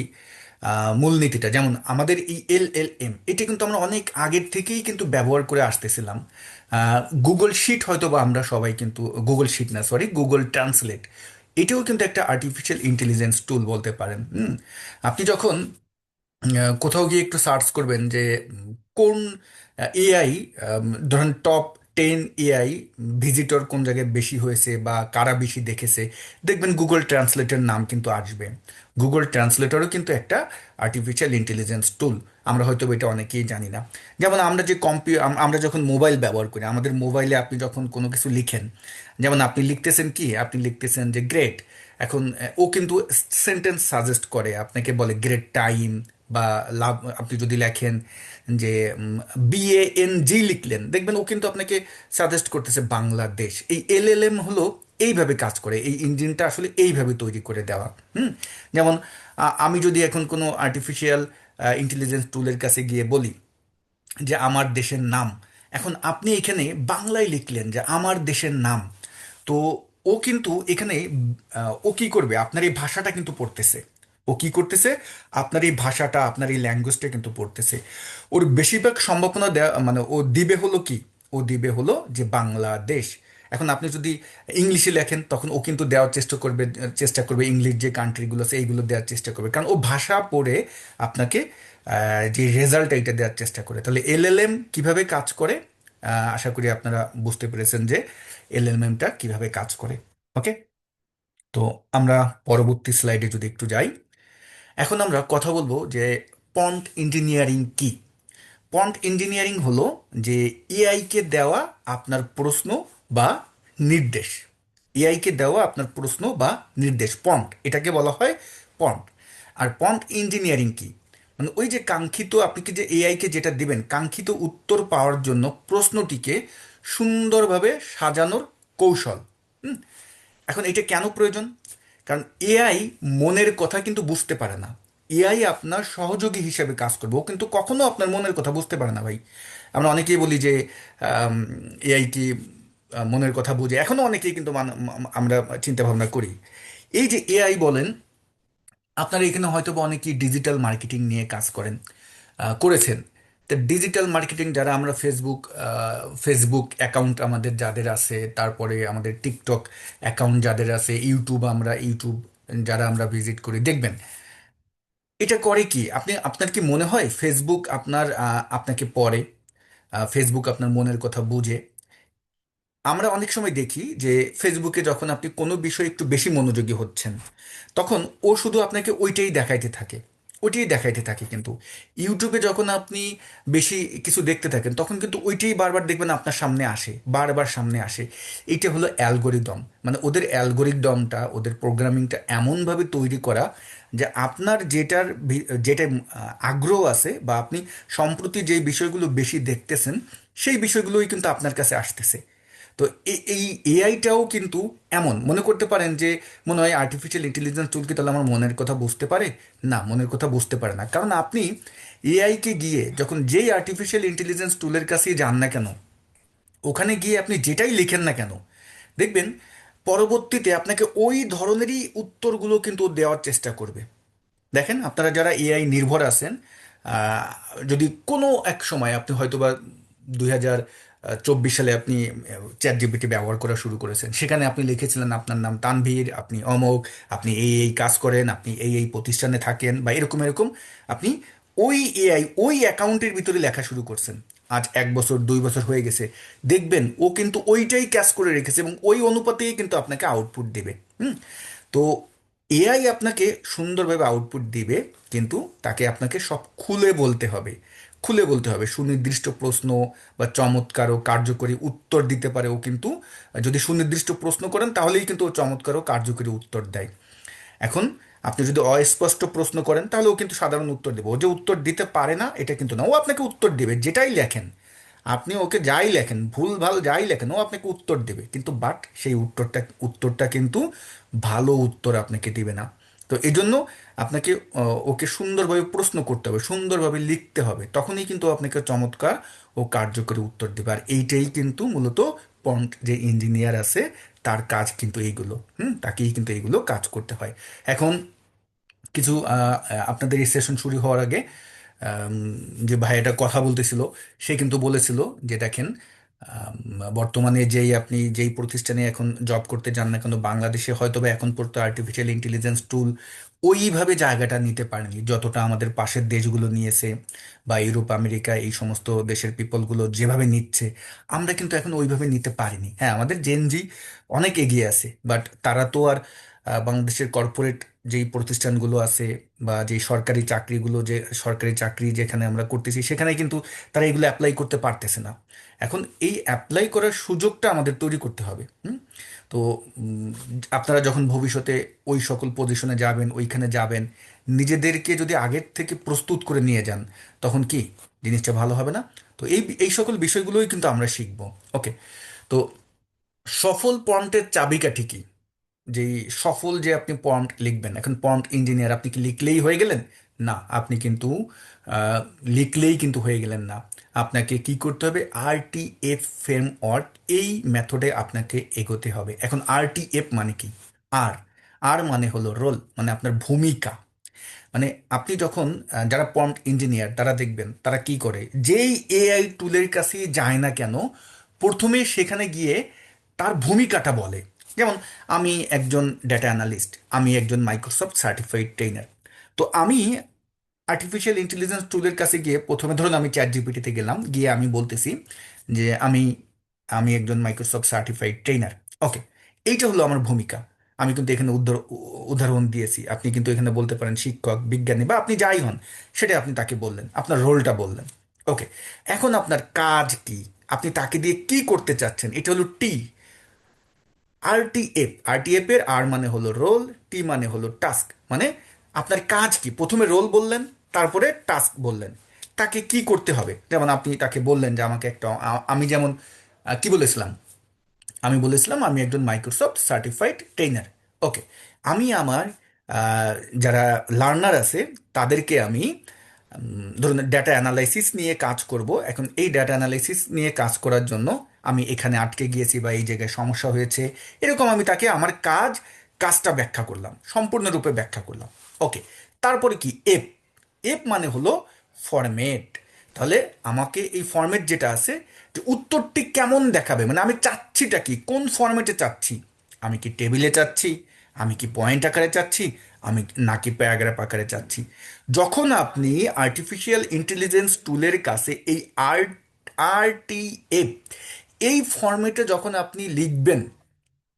মূলনীতিটা, যেমন আমাদের এই এলএলএম এটা কিন্তু আমরা অনেক আগের থেকেই কিন্তু ব্যবহার করে আসতেছিলাম। গুগল শিট হয়তো বা আমরা সবাই কিন্তু, গুগল শিট না সরি, গুগল ট্রান্সলেট, এটাও কিন্তু একটা আর্টিফিশিয়াল ইন্টেলিজেন্স টুল বলতে পারেন। আপনি যখন কোথাও গিয়ে একটু সার্চ করবেন যে কোন এআই, ধরেন টপ 10 এআই ভিজিটর কোন জায়গায় বেশি হয়েছে বা কারা বেশি দেখেছে, দেখবেন গুগল ট্রান্সলেটের নাম কিন্তু আসবে। গুগল ট্রান্সলেটরও কিন্তু একটা আর্টিফিশিয়াল ইন্টেলিজেন্স টুল। আমরা হয়তো এটা অনেকেই জানি না। যেমন আমরা যে আমরা যখন মোবাইল ব্যবহার করি, আমাদের মোবাইলে আপনি যখন কোনো কিছু লিখেন, যেমন আপনি লিখতেছেন কি, আপনি লিখতেছেন যে গ্রেট, এখন ও কিন্তু সেন্টেন্স সাজেস্ট করে, আপনাকে বলে গ্রেট টাইম বা লাভ। আপনি যদি লেখেন যে BANG লিখলেন, দেখবেন ও কিন্তু আপনাকে সাজেস্ট করতেছে বাংলাদেশ। এই এলএলএম হলো এইভাবে কাজ করে, এই ইঞ্জিনটা আসলে এইভাবে তৈরি করে দেওয়া। যেমন আমি যদি এখন কোনো আর্টিফিশিয়াল ইন্টেলিজেন্স টুলের কাছে গিয়ে বলি যে আমার দেশের নাম, এখন আপনি এখানে বাংলায় লিখলেন যে আমার দেশের নাম, তো ও কিন্তু এখানে ও কি করবে, আপনার এই ভাষাটা কিন্তু পড়তেছে। ও কি করতেছে, আপনার এই ভাষাটা, আপনার এই ল্যাঙ্গুয়েজটা কিন্তু পড়তেছে। ওর বেশিরভাগ সম্ভাবনা দেয়া মানে ও দিবে হলো কি, ও দিবে হলো যে বাংলাদেশ। এখন আপনি যদি ইংলিশে লেখেন, তখন ও কিন্তু দেওয়ার চেষ্টা করবে ইংলিশ যে কান্ট্রিগুলো আছে এইগুলো দেওয়ার চেষ্টা করবে, কারণ ও ভাষা পড়ে আপনাকে যে রেজাল্ট এইটা দেওয়ার চেষ্টা করে। তাহলে এলএলএম কিভাবে কাজ করে, আশা করি আপনারা বুঝতে পেরেছেন যে এলএলএমটা কিভাবে কাজ করে। ওকে। তো আমরা পরবর্তী স্লাইডে যদি একটু যাই, এখন আমরা কথা বলবো যে প্রম্পট ইঞ্জিনিয়ারিং কি। প্রম্পট ইঞ্জিনিয়ারিং হলো যে এআইকে দেওয়া আপনার প্রশ্ন বা নির্দেশ। এআইকে দেওয়া আপনার প্রশ্ন বা নির্দেশ, প্রম্পট, এটাকে বলা হয় প্রম্পট। আর প্রম্পট ইঞ্জিনিয়ারিং কি, মানে ওই যে কাঙ্ক্ষিত, আপনি কি যে এআইকে যেটা দিবেন কাঙ্ক্ষিত উত্তর পাওয়ার জন্য প্রশ্নটিকে সুন্দরভাবে সাজানোর কৌশল। হুম। এখন এটা কেন প্রয়োজন? কারণ এআই মনের কথা কিন্তু বুঝতে পারে না। এআই আপনার সহযোগী হিসেবে কাজ করবে, ও কিন্তু কখনো আপনার মনের কথা বুঝতে পারে না ভাই। আমরা অনেকেই বলি যে এআই কি মনের কথা বুঝে, এখনো অনেকেই কিন্তু আমরা চিন্তা ভাবনা করি। এই যে এআই বলেন, আপনারা এখানে হয়তো বা অনেকেই ডিজিটাল মার্কেটিং নিয়ে কাজ করেছেন। তো ডিজিটাল মার্কেটিং যারা, আমরা ফেসবুক অ্যাকাউন্ট আমাদের যাদের আছে, তারপরে আমাদের টিকটক অ্যাকাউন্ট যাদের আছে, ইউটিউব যারা আমরা ভিজিট করি, দেখবেন এটা করে কি, আপনার কি মনে হয় ফেসবুক আপনাকে পড়ে? ফেসবুক আপনার মনের কথা বুঝে? আমরা অনেক সময় দেখি যে ফেসবুকে যখন আপনি কোনো বিষয়ে একটু বেশি মনোযোগী হচ্ছেন, তখন ও শুধু আপনাকে ওইটাই দেখাইতে থাকে। কিন্তু ইউটিউবে যখন আপনি বেশি কিছু দেখতে থাকেন, তখন কিন্তু ওইটাই বারবার দেখবেন আপনার সামনে আসে, বারবার সামনে আসে। এইটা হলো অ্যালগোরিদম, মানে ওদের অ্যালগোরিদমটা, ওদের প্রোগ্রামিংটা এমনভাবে তৈরি করা যে আপনার যেটা আগ্রহ আছে বা আপনি সম্প্রতি যে বিষয়গুলো বেশি দেখতেছেন, সেই বিষয়গুলোই কিন্তু আপনার কাছে আসতেছে। তো এই এআইটাও কিন্তু এমন, মনে করতে পারেন যে মনে হয় আর্টিফিশিয়াল ইন্টেলিজেন্স টুল কি তাহলে আমার মনের কথা বুঝতে পারে? না, মনের কথা বুঝতে পারে না। কারণ আপনি এআইকে গিয়ে যখন যেই আর্টিফিশিয়াল ইন্টেলিজেন্স টুলের কাছেই যান না কেন, ওখানে গিয়ে আপনি যেটাই লিখেন না কেন, দেখবেন পরবর্তীতে আপনাকে ওই ধরনেরই উত্তরগুলো কিন্তু ও দেওয়ার চেষ্টা করবে। দেখেন, আপনারা যারা এআই নির্ভর আছেন, আহ, যদি কোনো এক সময় আপনি হয়তোবা 2024 সালে আপনি চ্যাট জিপিটি ব্যবহার করা শুরু করেছেন, সেখানে আপনি লিখেছিলেন আপনার নাম তানভীর, আপনি অমোক, আপনি এই কাজ করেন, আপনি এই প্রতিষ্ঠানে থাকেন বা এরকম এরকম, আপনি ওই অ্যাকাউন্টের ভিতরে লেখা শুরু করছেন। আজ 1 বছর 2 বছর হয়ে গেছে, দেখবেন ও কিন্তু ওইটাই ক্যাচ করে রেখেছে এবং ওই অনুপাতেই কিন্তু আপনাকে আউটপুট দেবে। হুম। তো এআই আপনাকে সুন্দরভাবে আউটপুট দিবে, কিন্তু আপনাকে সব খুলে বলতে হবে সুনির্দিষ্ট প্রশ্ন বা চমৎকার ও কার্যকরী উত্তর দিতে পারে ও কিন্তু। যদি সুনির্দিষ্ট প্রশ্ন করেন তাহলেই কিন্তু ও চমৎকার ও কার্যকরী উত্তর দেয়। এখন আপনি যদি অস্পষ্ট প্রশ্ন করেন, তাহলে ও কিন্তু সাধারণ উত্তর দেবে। ও যে উত্তর দিতে পারে না এটা কিন্তু না, ও আপনাকে উত্তর দেবে যেটাই লেখেন। আপনি ওকে যাই লেখেন, ভুল ভাল যাই লেখেন, ও আপনাকে উত্তর দেবে, কিন্তু বাট সেই উত্তরটা কিন্তু ভালো উত্তর আপনাকে দিবে না। তো এই জন্য আপনাকে ওকে সুন্দরভাবে প্রশ্ন করতে হবে, সুন্দরভাবে লিখতে হবে, তখনই কিন্তু আপনাকে চমৎকার ও কার্যকরী উত্তর দেবে। আর এইটাই কিন্তু মূলত প্রম্পট যে ইঞ্জিনিয়ার আছে তার কাজ কিন্তু এইগুলো, তাকেই কিন্তু এইগুলো কাজ করতে হয়। এখন কিছু আপনাদের এই সেশন শুরু হওয়ার আগে আম, যে ভাইয়াটা কথা বলতেছিল, সে কিন্তু বলেছিল যে দেখেন, বর্তমানে যেই প্রতিষ্ঠানে এখন জব করতে যান না কেন, বাংলাদেশে হয়তো বা এখন পর্যন্ত আর্টিফিশিয়াল ইন্টেলিজেন্স টুল ওইভাবে জায়গাটা নিতে পারেনি যতটা আমাদের পাশের দেশগুলো নিয়েছে, বা ইউরোপ আমেরিকা এই সমস্ত দেশের পিপলগুলো যেভাবে নিচ্ছে, আমরা কিন্তু এখন ওইভাবে নিতে পারিনি। হ্যাঁ, আমাদের জেনজি অনেক এগিয়ে আছে, বাট তারা তো আর বাংলাদেশের কর্পোরেট যেই প্রতিষ্ঠানগুলো আছে বা যেই সরকারি চাকরিগুলো, যে সরকারি চাকরি যেখানে আমরা করতেছি, সেখানে কিন্তু তারা এগুলো অ্যাপ্লাই করতে পারতেছে না। এখন এই অ্যাপ্লাই করার সুযোগটা আমাদের তৈরি করতে হবে। তো উম, আপনারা যখন ভবিষ্যতে ওই সকল পজিশনে যাবেন, ওইখানে যাবেন, নিজেদেরকে যদি আগের থেকে প্রস্তুত করে নিয়ে যান, তখন কি জিনিসটা ভালো হবে না? তো এই এই সকল বিষয়গুলোই কিন্তু আমরা শিখবো। ওকে। তো সফল প্রম্পটের চাবিকাঠি কি? যেই সফল যে আপনি প্রম্পট লিখবেন, এখন প্রম্পট ইঞ্জিনিয়ার আপনি কি লিখলেই হয়ে গেলেন? না, আপনি কিন্তু আহ, লিখলেই কিন্তু হয়ে গেলেন না। আপনাকে কি করতে হবে? RTF ফ্রেমওয়ার্ক, এই মেথডে আপনাকে এগোতে হবে। এখন RTF মানে কি? আর আর মানে হলো রোল, মানে আপনার ভূমিকা। মানে আপনি যখন যারা প্রম্পট ইঞ্জিনিয়ার তারা দেখবেন তারা কি করে, যেই AI টুলের কাছে যায় না কেন, প্রথমে সেখানে গিয়ে তার ভূমিকাটা বলে। যেমন আমি একজন ডেটা অ্যানালিস্ট, আমি একজন মাইক্রোসফট সার্টিফাইড ট্রেনার। তো আমি আর্টিফিশিয়াল ইন্টেলিজেন্স টুলের কাছে গিয়ে প্রথমে ধরুন আমি চ্যাট জিপিটিতে গেলাম, গিয়ে আমি বলতেছি যে আমি আমি একজন মাইক্রোসফট সার্টিফাইড ট্রেনার। ওকে, এইটা হলো আমার ভূমিকা। আমি কিন্তু এখানে উদাহরণ দিয়েছি। আপনি কিন্তু এখানে বলতে পারেন শিক্ষক, বিজ্ঞানী, বা আপনি যাই হন, সেটা আপনি তাকে বললেন, আপনার রোলটা বললেন। ওকে, এখন আপনার কাজ কি? আপনি তাকে দিয়ে কি করতে চাচ্ছেন? এটা হলো টি, RTF এর আর মানে হলো রোল, টি মানে হলো টাস্ক। মানে আপনার কাজ কি? প্রথমে রোল বললেন, তারপরে টাস্ক বললেন, তাকে কি করতে হবে। যেমন আপনি তাকে বললেন যে আমাকে একটা আমি যেমন কি বলেছিলাম, আমি বলেছিলাম আমি একজন মাইক্রোসফট সার্টিফাইড ট্রেনার। ওকে, আমি আমার আহ, যারা লার্নার আছে তাদেরকে আমি ধরুন ডেটা অ্যানালাইসিস নিয়ে কাজ করব। এখন এই ডেটা অ্যানালাইসিস নিয়ে কাজ করার জন্য আমি এখানে আটকে গিয়েছি বা এই জায়গায় সমস্যা হয়েছে, এরকম আমি তাকে আমার কাজটা ব্যাখ্যা করলাম, সম্পূর্ণরূপে ব্যাখ্যা করলাম। ওকে, তারপরে কি? এফ এফ মানে হলো ফরম্যাট। তাহলে আমাকে এই ফরম্যাট যেটা আছে, যে উত্তরটি কেমন দেখাবে, মানে আমি চাচ্ছিটা কি, কোন ফরম্যাটে চাচ্ছি। আমি কি টেবিলে চাচ্ছি, আমি কি পয়েন্ট আকারে চাচ্ছি, আমি নাকি প্যারাগ্রাফ আকারে চাচ্ছি। যখন আপনি আর্টিফিশিয়াল ইন্টেলিজেন্স টুলের কাছে এই RTF এই ফরম্যাটে যখন আপনি লিখবেন,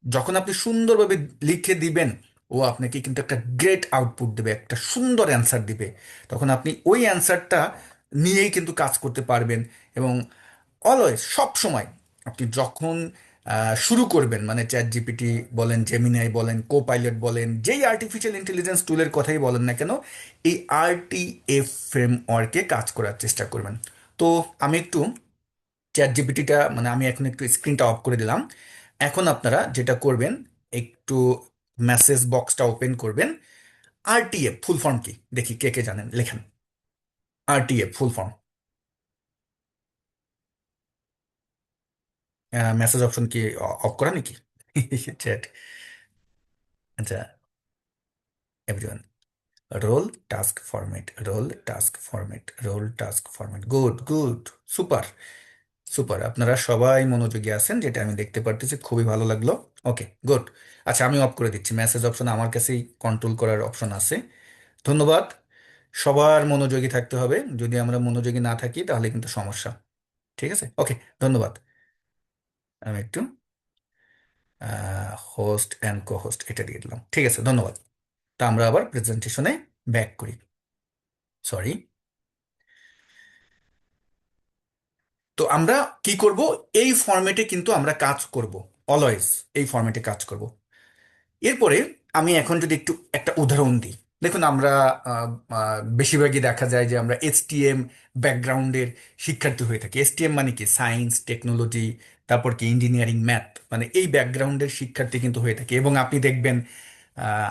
যখন আপনি সুন্দরভাবে লিখে দিবেন, ও আপনাকে কিন্তু একটা গ্রেট আউটপুট দেবে, একটা সুন্দর অ্যান্সার দিবে। তখন আপনি ওই অ্যান্সারটা নিয়েই কিন্তু কাজ করতে পারবেন। এবং অলওয়েজ, সব সময় আপনি যখন শুরু করবেন, মানে চ্যাট জিপিটি বলেন, জেমিনাই বলেন, কো পাইলট বলেন, যেই আর্টিফিশিয়াল ইন্টেলিজেন্স টুলের কথাই বলেন না কেন, এই RTF ফ্রেমওয়ার্কে কাজ করার চেষ্টা করবেন। তো আমি একটু চ্যাট জিপিটিটা, মানে আমি এখন একটু স্ক্রিনটা অফ করে দিলাম। এখন আপনারা যেটা করবেন, একটু মেসেজ বক্সটা ওপেন করবেন। RTF ফুল ফর্ম কি দেখি, কে কে জানেন, লেখেন। RTF full form, message option কি অফ করা নাকি? চ্যাট, আচ্ছা, everyone, role task format, role task format, role task format, good good, super super, আপনারা সবাই মনোযোগী আছেন যেটা আমি দেখতে পারতেছি, খুবই ভালো লাগলো। ওকে, গুড। আচ্ছা, আমি অফ করে দিচ্ছি মেসেজ অপশন, আমার কাছেই কন্ট্রোল করার অপশন আছে। ধন্যবাদ। সবার মনোযোগী থাকতে হবে, যদি আমরা মনোযোগী না থাকি তাহলে কিন্তু সমস্যা। ঠিক আছে, ওকে, ধন্যবাদ। আমি একটু হোস্ট অ্যান্ড কো হোস্ট এটা দিয়ে দিলাম, ঠিক আছে, ধন্যবাদ। তা আমরা আবার প্রেজেন্টেশনে ব্যাক করি। সরি। তো আমরা কি করব? এই ফরম্যাটে কিন্তু আমরা কাজ করব, অলওয়েজ এই ফরম্যাটে কাজ করব। এরপরে আমি এখন যদি একটু একটা উদাহরণ দিই, দেখুন আমরা বেশিরভাগই দেখা যায় যে আমরা STM ব্যাকগ্রাউন্ডের শিক্ষার্থী হয়ে থাকি। STM মানে কি? সায়েন্স, টেকনোলজি, তারপর কি ইঞ্জিনিয়ারিং, ম্যাথ, মানে এই ব্যাকগ্রাউন্ডের শিক্ষার্থী কিন্তু হয়ে থাকে। এবং আপনি দেখবেন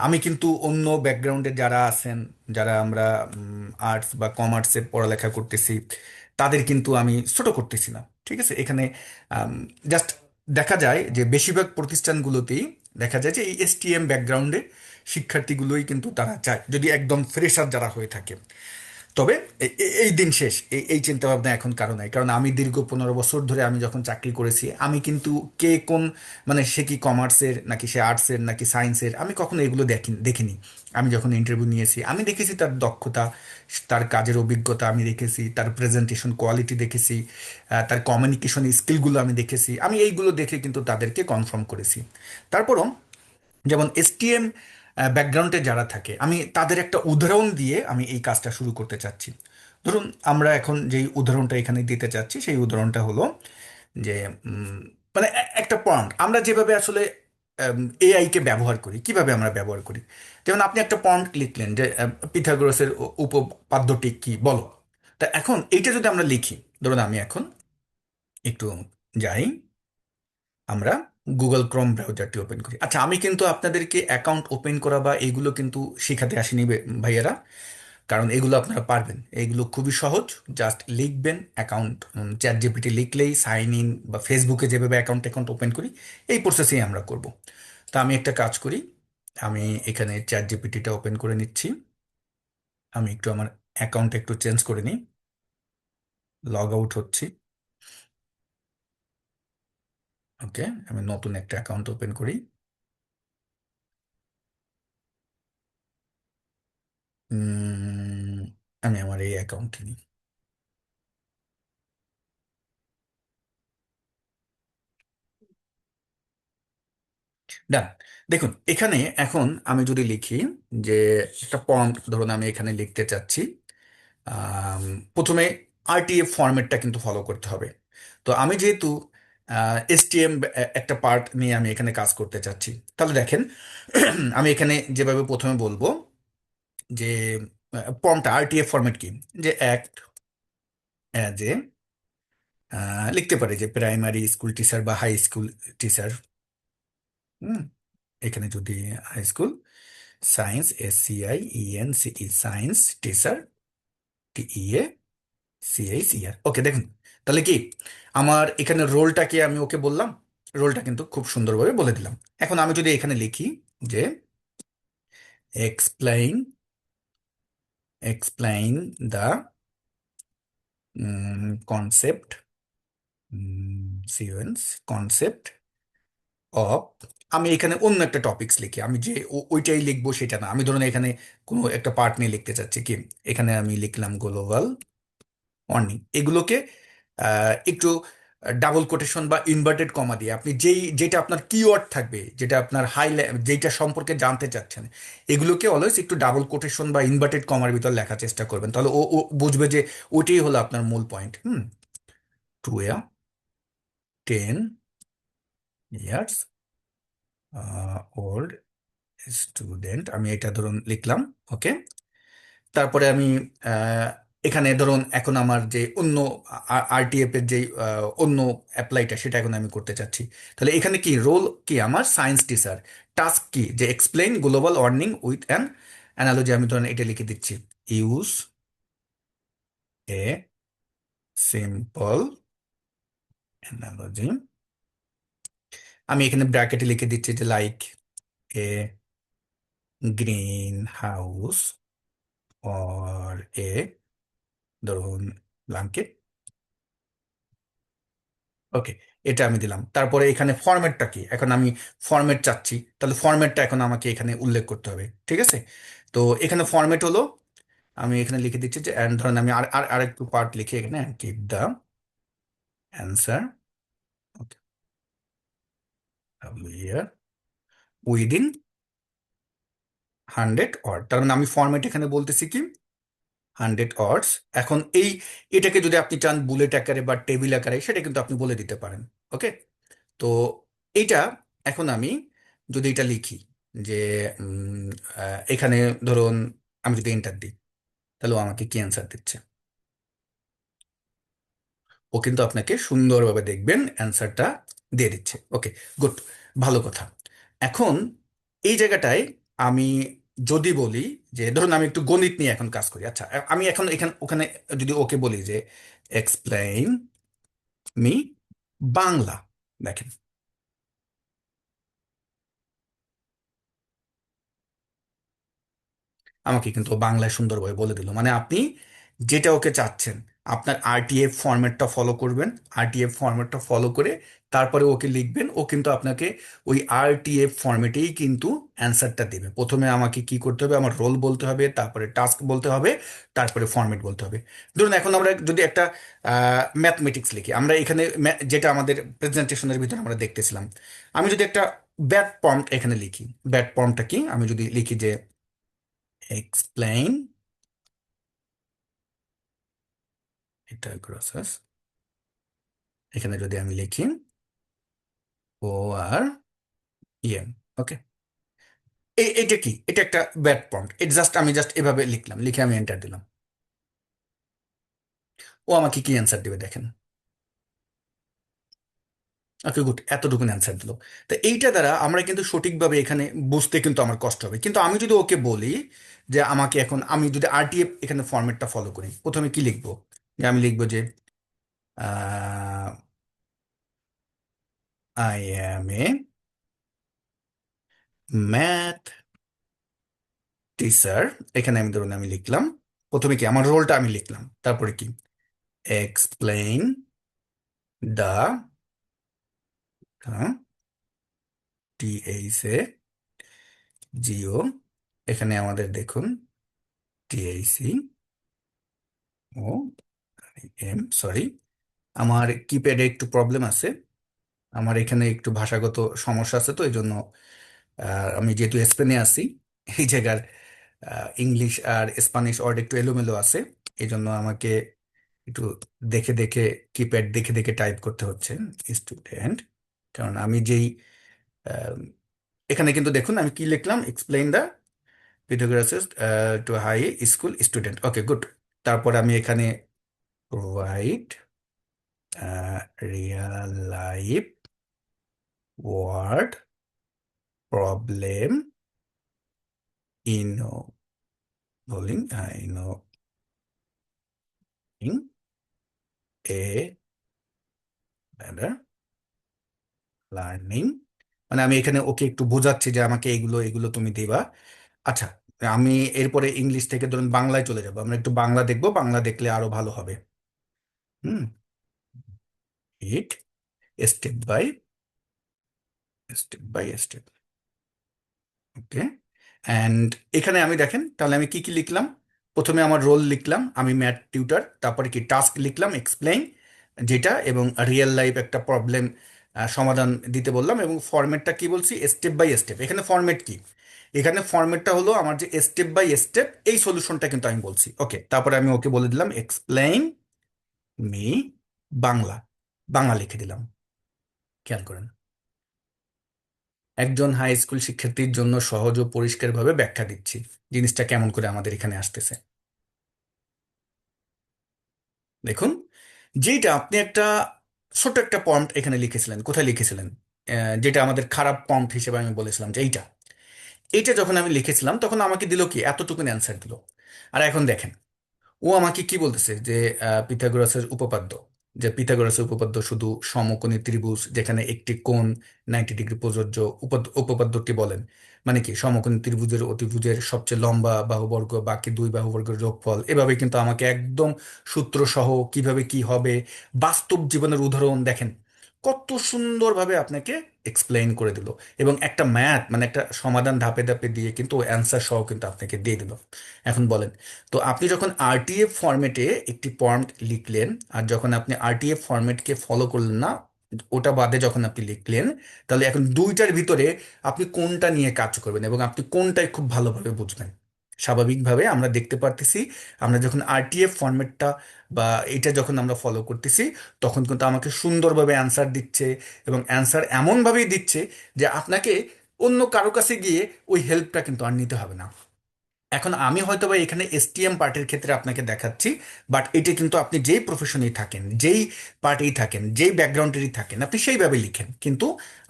আমি কিন্তু অন্য ব্যাকগ্রাউন্ডে যারা আছেন, যারা আমরা আর্টস বা কমার্সে পড়ালেখা করতেছি, তাদের কিন্তু আমি ছোট করতেছি না, ঠিক আছে? এখানে জাস্ট দেখা যায় যে বেশিরভাগ প্রতিষ্ঠানগুলোতেই দেখা যায় যে এই এসটিএম ব্যাকগ্রাউন্ডে শিক্ষার্থীগুলোই কিন্তু তারা চায়, যদি একদম ফ্রেশার যারা হয়ে থাকে। তবে এই দিন শেষ, এই চিন্তা ভাবনা এখন কারো নাই, কারণ আমি দীর্ঘ 15 বছর ধরে আমি যখন চাকরি করেছি, আমি কিন্তু কে কোন, মানে সে কি কমার্সের নাকি সে আর্টসের নাকি সায়েন্সের, আমি কখনো এগুলো দেখিনি। আমি যখন ইন্টারভিউ নিয়েছি, আমি দেখেছি তার দক্ষতা, তার কাজের অভিজ্ঞতা আমি দেখেছি, তার প্রেজেন্টেশন কোয়ালিটি দেখেছি, তার কমিউনিকেশন স্কিলগুলো আমি দেখেছি, আমি এইগুলো দেখে কিন্তু তাদেরকে কনফার্ম করেছি। তারপরও যেমন এসটিএম ব্যাকগ্রাউন্ডে যারা থাকে, আমি তাদের একটা উদাহরণ দিয়ে আমি এই কাজটা শুরু করতে চাচ্ছি। ধরুন, আমরা এখন যেই উদাহরণটা এখানে দিতে চাচ্ছি, সেই উদাহরণটা হলো যে মানে একটা পয়েন্ট আমরা যেভাবে আসলে এআই কে ব্যবহার করি, কিভাবে আমরা ব্যবহার করি। যেমন আপনি একটা পয়েন্ট লিখলেন যে পিথাগোরাসের উপপাদ্যটি কি বলো। তা এখন এইটা যদি আমরা লিখি, ধরুন আমি এখন একটু যাই, আমরা গুগল ক্রোম ব্রাউজারটি ওপেন করি। আচ্ছা, আমি কিন্তু আপনাদেরকে অ্যাকাউন্ট ওপেন করা বা এগুলো কিন্তু শেখাতে আসিনি ভাইয়েরা, কারণ এগুলো আপনারা পারবেন, এগুলো খুবই সহজ। জাস্ট লিখবেন অ্যাকাউন্ট, চ্যাট জিপিটি লিখলেই সাইন ইন, বা ফেসবুকে যেভাবে অ্যাকাউন্ট অ্যাকাউন্ট ওপেন করি, এই প্রসেসেই আমরা করব। তা আমি একটা কাজ করি, আমি এখানে চ্যাট জিপিটিটা ওপেন করে নিচ্ছি। আমি একটু আমার অ্যাকাউন্ট একটু চেঞ্জ করে নিই, লগ আউট হচ্ছি। ওকে, আমি নতুন একটা অ্যাকাউন্ট ওপেন করি। উম, আমি আমার এই অ্যাকাউন্টে নিই। ডান। দেখুন, এখানে এখন আমি যদি লিখি যে একটা প্রম্পট, ধরুন আমি এখানে লিখতে চাচ্ছি, আম, প্রথমে আরটিএফ ফরম্যাটটা কিন্তু ফলো করতে হবে। তো আমি যেহেতু এসটিএম একটা পার্ট নিয়ে আমি এখানে কাজ করতে চাচ্ছি, তাহলে দেখেন আমি এখানে যেভাবে প্রথমে বলবো যে প্রম্পটটা আরটিএফ ফরম্যাট কি, যে অ্যাক্ট অ্যাজ এ, লিখতে পারি যে প্রাইমারি স্কুল টিচার বা হাই স্কুল টিচার। হুম, এখানে যদি high school science, SCIENCE, science teacher, TEA CHER। Okay, দেখুন তাহলে কি আমার এখানে রোলটাকে আমি ওকে বললাম, রোলটা কিন্তু খুব সুন্দরভাবে বলে দিলাম। এখন আমি যদি এখানে লিখি যে explain explain the concept, sequence concept of, আমি এখানে অন্য একটা টপিকস লিখি, আমি যে ওইটাই লিখবো সেটা না, আমি ধরুন এখানে কোনো একটা পার্ট নিয়ে লিখতে চাচ্ছি, কি এখানে আমি লিখলাম গ্লোবাল ওয়ার্নিং। এগুলোকে একটু ডাবল কোটেশন বা ইনভার্টেড কমা দিয়ে আপনি যেটা আপনার কিওয়ার্ড থাকবে, যেটা আপনার যেটা সম্পর্কে জানতে চাচ্ছেন, এগুলোকে অলওয়েজ একটু ডাবল কোটেশন বা ইনভার্টেড কমার ভিতর লেখার চেষ্টা করবেন, তাহলে ও বুঝবে যে ওইটাই হলো আপনার মূল পয়েন্ট। টু এ 10 years ওল্ড স্টুডেন্ট, আমি এটা ধরুন লিখলাম। ওকে, তারপরে আমি আহ, এখানে ধরুন এখন আমার যে অন্য আরটিএফ এর যে অন্য অ্যাপ্লাইটা, সেটা এখন আমি করতে চাচ্ছি। তাহলে এখানে কি রোল, কি আমার সায়েন্স টিচার, টাস্ক কি, যে explain global warning with an analogy, আমি ধরুন এটা লিখে দিচ্ছি, ইউজ এ সিম্পল অ্যানালজি। আমি এখানে ব্র্যাকেটে লিখে দিচ্ছি যে like a green house or a, ধরুন ব্ল্যাঙ্কেট। ওকে, এটা আমি দিলাম। তারপরে এখানে ফরম্যাটটা কি, এখন আমি ফরম্যাট চাচ্ছি, তাহলে ফরম্যাটটা এখন আমাকে এখানে উল্লেখ করতে হবে, ঠিক আছে? তো এখানে ফরম্যাট হলো, আমি এখানে লিখে দিচ্ছি যে ধরেন আমি আর আর আরেকটু পার্ট লিখে এখানে give the answer, okay, within 100 word. তার মানে আমি ফরম্যাট এখানে বলতেছি কি 100 ওয়ার্ডস। এখন এটাকে যদি আপনি চান বুলেট আকারে বা টেবিল আকারে, সেটা কিন্তু আপনি বলে দিতে পারেন। ওকে, তো এইটা এখন আমি যদি এটা লিখি যে এখানে ধরুন আমি যদি এন্টার দিই, তাহলে ও আমাকে কি অ্যান্সার দিচ্ছে, ও কিন্তু আপনাকে সুন্দরভাবে দেখবেন অ্যান্সারটা দিয়ে দিচ্ছে। ওকে, গুড, ভালো কথা। এখন এই জায়গাটায় আমি যদি বলি যে ধরুন আমি একটু গণিত নিয়ে এখন কাজ করি, আচ্ছা আমি এখন এখানে ওখানে যদি ওকে বলি যে এক্সপ্লেইন মি বাংলা, দেখেন আমাকে কিন্তু ও বাংলায় সুন্দরভাবে বলে দিল। মানে আপনি যেটা ওকে চাচ্ছেন, আপনার আরটিএফ ফরম্যাটটা ফলো করবেন, আরটিএফ ফরম্যাটটা ফলো করে তারপরে ওকে লিখবেন, ও কিন্তু আপনাকে ওই আরটিএফ ফরম্যাটেই কিন্তু অ্যান্সারটা দেবে। প্রথমে আমাকে কি করতে হবে, আমার রোল বলতে হবে, তারপরে টাস্ক বলতে হবে, তারপরে ফরম্যাট বলতে হবে। ধরুন এখন আমরা যদি একটা ম্যাথমেটিক্স লিখি, আমরা এখানে যেটা আমাদের প্রেজেন্টেশনের ভিতরে আমরা দেখতেছিলাম, আমি যদি একটা ব্যাড প্রম্পট এখানে লিখি, ব্যাড প্রম্পটটা কি, আমি যদি লিখি যে explain এটা গ্রসাস, এখানে যদি আমি লিখি ও আর ইএম, ওকে, এটা কি, এটা একটা ব্যাড প্রম্পট, এটা জাস্ট আমি জাস্ট এভাবে লিখলাম, লিখে আমি এন্টার দিলাম, ও আমাকে কি অ্যান্সার দিবে দেখেন। ওকে গুড, এতটুকু অ্যান্সার দিল। তো এইটা দ্বারা আমরা কিন্তু সঠিকভাবে এখানে বুঝতে কিন্তু আমার কষ্ট হবে। কিন্তু আমি যদি ওকে বলি যে আমাকে এখন, আমি যদি আরটিএফ এখানে ফরম্যাটটা ফলো করি, প্রথমে কি লিখবো, যে আমি লিখবো যে I M A math teacher, এখানে আমি ধরুন আমি লিখলাম, প্রথমে কি আমার রোলটা আমি লিখলাম, তারপরে কি এক্সপ্লেইন দা টিএইচ এ জিও, এখানে আমাদের দেখুন টিএইসি ও এম, সরি আমার কিপ্যাডে একটু প্রবলেম আছে, আমার এখানে একটু ভাষাগত সমস্যা আছে, তো এই জন্য আমি যেহেতু স্পেনে আছি, এই জায়গার ইংলিশ আর স্প্যানিশ ওয়ার্ড একটু এলোমেলো আছে, এই জন্য আমাকে একটু দেখে দেখে, কিপ্যাড দেখে দেখে টাইপ করতে হচ্ছে স্টুডেন্ট। কারণ আমি যেই আহ, এখানে কিন্তু দেখুন আমি কি লিখলাম, explain the Pythagoras to high school student, okay good. তারপর আমি এখানে write real life word problem involving a learning, মানে আমি এখানে ওকে একটু বোঝাচ্ছি যে আমাকে এগুলো এগুলো তুমি দিবা। আচ্ছা, আমি এরপরে ইংলিশ থেকে ধরুন বাংলায় চলে যাব, আমরা একটু বাংলা দেখবো, বাংলা দেখলে আরো ভালো হবে। Hmm, it step by step, okay. And এখানে আমি দেখেন তাহলে আমি কি কি লিখলাম, প্রথমে আমার রোল লিখলাম, আমি ম্যাথ টিউটার, তারপরে কি টাস্ক লিখলাম এক্সপ্লেইন যেটা, এবং রিয়েল লাইফ একটা প্রবলেম সমাধান দিতে বললাম, এবং ফরম্যাটটা কি বলছি, স্টেপ বাই স্টেপ। এখানে ফরম্যাট কি, এখানে ফরম্যাটটা হলো আমার যে স্টেপ বাই স্টেপ, এই সলিউশনটা কিন্তু আমি বলছি, ওকে। তারপরে আমি ওকে বলে দিলাম এক্সপ্লেইন মি বাংলা, বাংলা লিখে দিলাম। খেয়াল করেন, একজন হাই স্কুল শিক্ষার্থীর জন্য সহজ ও পরিষ্কারভাবে ব্যাখ্যা দিচ্ছি, জিনিসটা কেমন করে আমাদের এখানে আসতেছে দেখুন। যেটা আপনি একটা ছোট একটা পয়েন্ট এখানে লিখেছিলেন, কোথায় লিখেছিলেন, যেটা আমাদের খারাপ পয়েন্ট হিসেবে আমি বলেছিলাম যে এইটা, এইটা যখন আমি লিখেছিলাম তখন আমাকে দিল কি, এতটুকু অ্যান্সার দিল। আর এখন দেখেন ও আমাকে কি বলতেছে যে পিথাগোরাসের উপপাদ্য, যে পিথাগোরাসের উপপাদ্য শুধু সমকোণী ত্রিভুজ যেখানে একটি কোণ 90 ডিগ্রি প্রযোজ্য, উপপাদ্যটি বলেন, মানে কি সমকোণী ত্রিভুজের অতিভুজের সবচেয়ে লম্বা বাহুবর্গ বাকি দুই বাহুবর্গের যোগফল, এভাবে কিন্তু আমাকে একদম সূত্র সহ কিভাবে কি হবে, বাস্তব জীবনের উদাহরণ দেখেন কত সুন্দরভাবে আপনাকে এক্সপ্লেইন করে দিল, এবং একটা ম্যাথ মানে একটা সমাধান ধাপে ধাপে দিয়ে কিন্তু অ্যান্সার সহ কিন্তু আপনাকে দিয়ে দিল। এখন বলেন, তো আপনি যখন আরটিএফ ফরম্যাটে একটি প্রম্পট লিখলেন, আর যখন আপনি আরটিএফ ফরম্যাটকে ফলো করলেন না, ওটা বাদে যখন আপনি লিখলেন, তাহলে এখন দুইটার ভিতরে আপনি কোনটা নিয়ে কাজ করবেন এবং আপনি কোনটাই খুব ভালোভাবে বুঝবেন। স্বাভাবিকভাবে আমরা দেখতে পারতেছি, আমরা যখন আরটিএফ ফরম্যাটটা বা এটা যখন আমরা ফলো করতেছি, তখন কিন্তু আমাকে সুন্দরভাবে অ্যান্সার দিচ্ছে, এবং অ্যান্সার এমনভাবেই দিচ্ছে যে আপনাকে অন্য কারো কাছে গিয়ে ওই হেল্পটা কিন্তু আর নিতে হবে না। এখন আমি হয়তো বা এখানে এসটিএম পার্টের ক্ষেত্রে আপনাকে দেখাচ্ছি, বাট এটা কিন্তু আপনি যেই প্রফেশনেই থাকেন, যেই পার্টেই থাকেন, যেই ব্যাকগ্রাউন্ডেরই থাকেন, আপনি সেইভাবে লিখেন। কিন্তু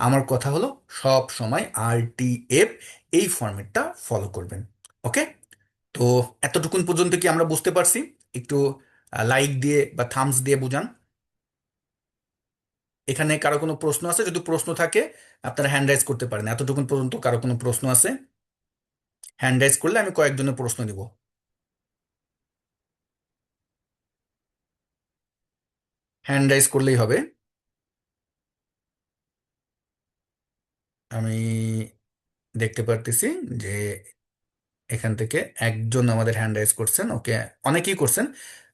আমার কথা হলো সব সময় RTF এই ফরম্যাটটা ফলো করবেন। ওকে? তো এতটুকুন পর্যন্ত কি আমরা বুঝতে পারছি? একটু লাইক দিয়ে বা থামস দিয়ে বুঝান। এখানে কারো কোনো প্রশ্ন আছে? যদি প্রশ্ন থাকে আপনারা হ্যান্ড রাইজ করতে পারেন। এতটুকুন পর্যন্ত কারো কোনো প্রশ্ন আছে? হ্যান্ড রাইজ করলে আমি কয়েকজনের প্রশ্ন দিব। হ্যান্ড রাইজ করলেই হবে। আমি দেখতে পারতেছি যে এখান থেকে একজন আমাদের হ্যান্ড রাইজ করছেন। ওকে, অনেকেই করছেন।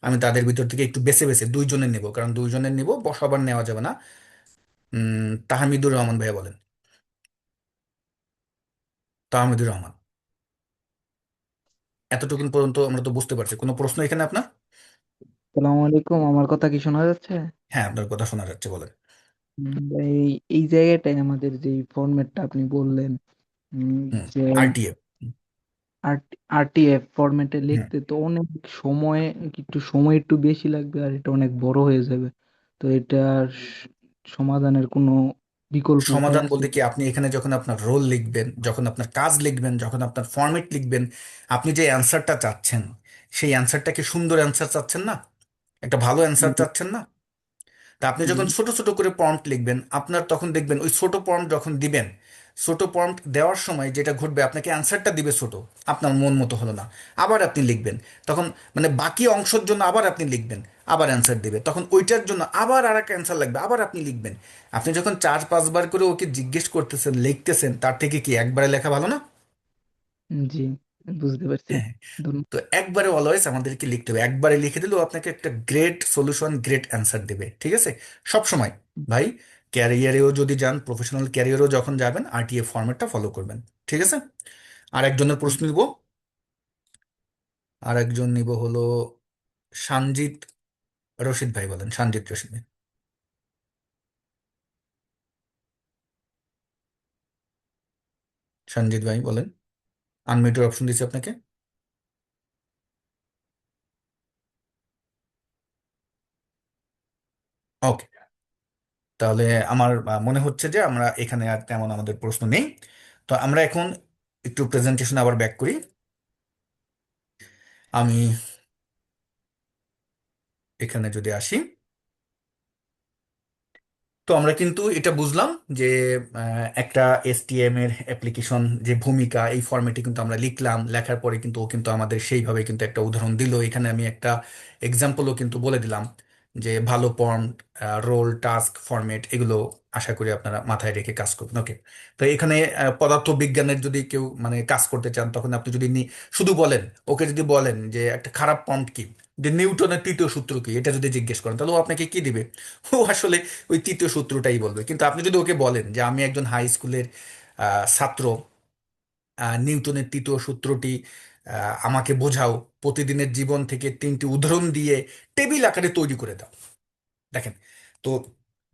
আমি তাদের ভিতর থেকে একটু বেছে বেছে দুইজনের নিব, কারণ দুইজনের নিব, সবার নেওয়া যাবে না। তাহমিদুর রহমান ভাইয়া বলেন। তাহমিদুর রহমান, এতটুকুন পর্যন্ত আমরা তো বুঝতে পারছি। কোনো প্রশ্ন এখানে আপনার? সালামু আলাইকুম, আমার কথা কি শোনা যাচ্ছে? হ্যাঁ, আপনার কথা শোনা যাচ্ছে, বলেন। এই এই জায়গাটায় আমাদের যে ফরম্যাটটা আপনি বললেন, হুম। যে RTF। আরটিএফ ফরম্যাটে হুম। লিখতে তো অনেক সময়, সময় একটু বেশি লাগবে, আর এটা অনেক বড় হয়ে যাবে। তো এটার সমাধানের কোনো বিকল্প উপায় সমাধান আছে বলতে কি? কি, আপনি এখানে যখন আপনার রোল লিখবেন, যখন আপনার কাজ লিখবেন, যখন আপনার ফরম্যাট লিখবেন, আপনি যে অ্যান্সারটা চাচ্ছেন, সেই অ্যান্সারটা কি সুন্দর অ্যান্সার চাচ্ছেন না? একটা ভালো অ্যান্সার জি। চাচ্ছেন না? তা আপনি জি। যখন ছোট ছোট করে প্রম্পট লিখবেন, আপনার তখন দেখবেন ওই ছোট প্রম্পট যখন দিবেন, ছোট প্রম্পট দেওয়ার সময় যেটা ঘটবে, আপনাকে অ্যান্সারটা দিবে ছোট, আপনার মন মতো হলো না, আবার আপনি লিখবেন, তখন মানে বাকি অংশের জন্য আবার আপনি লিখবেন, আবার অ্যান্সার দিবে, তখন ওইটার জন্য আবার আর একটা অ্যান্সার লাগবে, আবার আপনি লিখবেন। আপনি যখন 4-5 বার করে ওকে জিজ্ঞেস করতেছেন, লিখতেছেন, তার থেকে কি একবারে লেখা ভালো না? জি, বুঝতে পারছি। হ্যাঁ। ধন্য- তো একবারে অলওয়েজ আমাদেরকে লিখতে হবে। একবারে লিখে দিলেও আপনাকে একটা গ্রেট সলিউশন, গ্রেট অ্যান্সার দেবে। ঠিক আছে? সব সময় ভাই, ক্যারিয়ারেও যদি যান, প্রফেশনাল ক্যারিয়ারেও যখন যাবেন, RTF ফরম্যাটটা ফলো করবেন। ঠিক আছে? আর একজনের প্রশ্ন নিব। আর একজন নিব হলো সানজিৎ রশিদ ভাই, বলেন। সানজিৎ রশিদ ভাই। সঞ্জিত ভাই বলেন। আনমিউটের অপশন দিচ্ছি আপনাকে। ওকে, তাহলে আমার মনে হচ্ছে যে আমরা এখানে আর তেমন আমাদের প্রশ্ন নেই। তো আমরা এখন একটু প্রেজেন্টেশন আবার ব্যাক করি। আমি এখানে যদি আসি, তো আমরা কিন্তু এটা বুঝলাম যে একটা STM এর অ্যাপ্লিকেশন যে ভূমিকা, এই ফরম্যাটে কিন্তু আমরা লিখলাম। লেখার পরে কিন্তু ও কিন্তু আমাদের সেইভাবে কিন্তু একটা উদাহরণ দিল। এখানে আমি একটা এক্সাম্পলও কিন্তু বলে দিলাম যে ভালো ফর্ম, রোল, টাস্ক, ফরম্যাট, এগুলো আশা করি আপনারা মাথায় রেখে কাজ করবেন। ওকে? তো এখানে পদার্থ বিজ্ঞানের যদি কেউ মানে কাজ করতে চান, তখন আপনি যদি শুধু বলেন, ওকে যদি বলেন যে একটা খারাপ প্রম্পট কি, যে নিউটনের তৃতীয় সূত্র কি, এটা যদি জিজ্ঞেস করেন, তাহলে ও আপনাকে কি দিবে? ও আসলে ওই তৃতীয় সূত্রটাই বলবে। কিন্তু আপনি যদি ওকে বলেন যে আমি একজন হাই স্কুলের ছাত্র, নিউটনের তৃতীয় সূত্রটি আমাকে বোঝাও, প্রতিদিনের জীবন থেকে 3টি উদাহরণ দিয়ে টেবিল আকারে তৈরি করে দাও। দেখেন, তো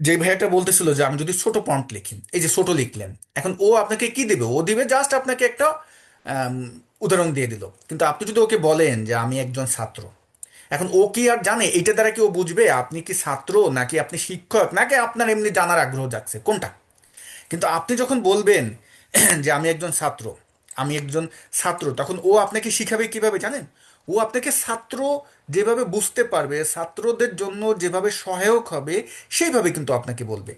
যে ভাইয়াটা বলতেছিল যে আমি যদি ছোট প্রম্পট লিখি, এই যে ছোট লিখলেন, এখন ও আপনাকে কি দিবে? ও দিবে জাস্ট আপনাকে একটা আম, উদাহরণ দিয়ে দিল। কিন্তু আপনি যদি ওকে বলেন যে আমি একজন ছাত্র, এখন ও কি আর জানে এইটা দ্বারা কি ও বুঝবে আপনি কি ছাত্র, নাকি আপনি শিক্ষক, নাকি আপনার এমনি জানার আগ্রহ জাগছে, কোনটা? কিন্তু আপনি যখন বলবেন যে আমি একজন ছাত্র, আমি একজন ছাত্র, তখন ও আপনাকে শিখাবে কিভাবে জানেন? ও আপনাকে ছাত্র যেভাবে বুঝতে পারবে, ছাত্রদের জন্য যেভাবে সহায়ক হবে, সেইভাবে কিন্তু আপনাকে বলবে।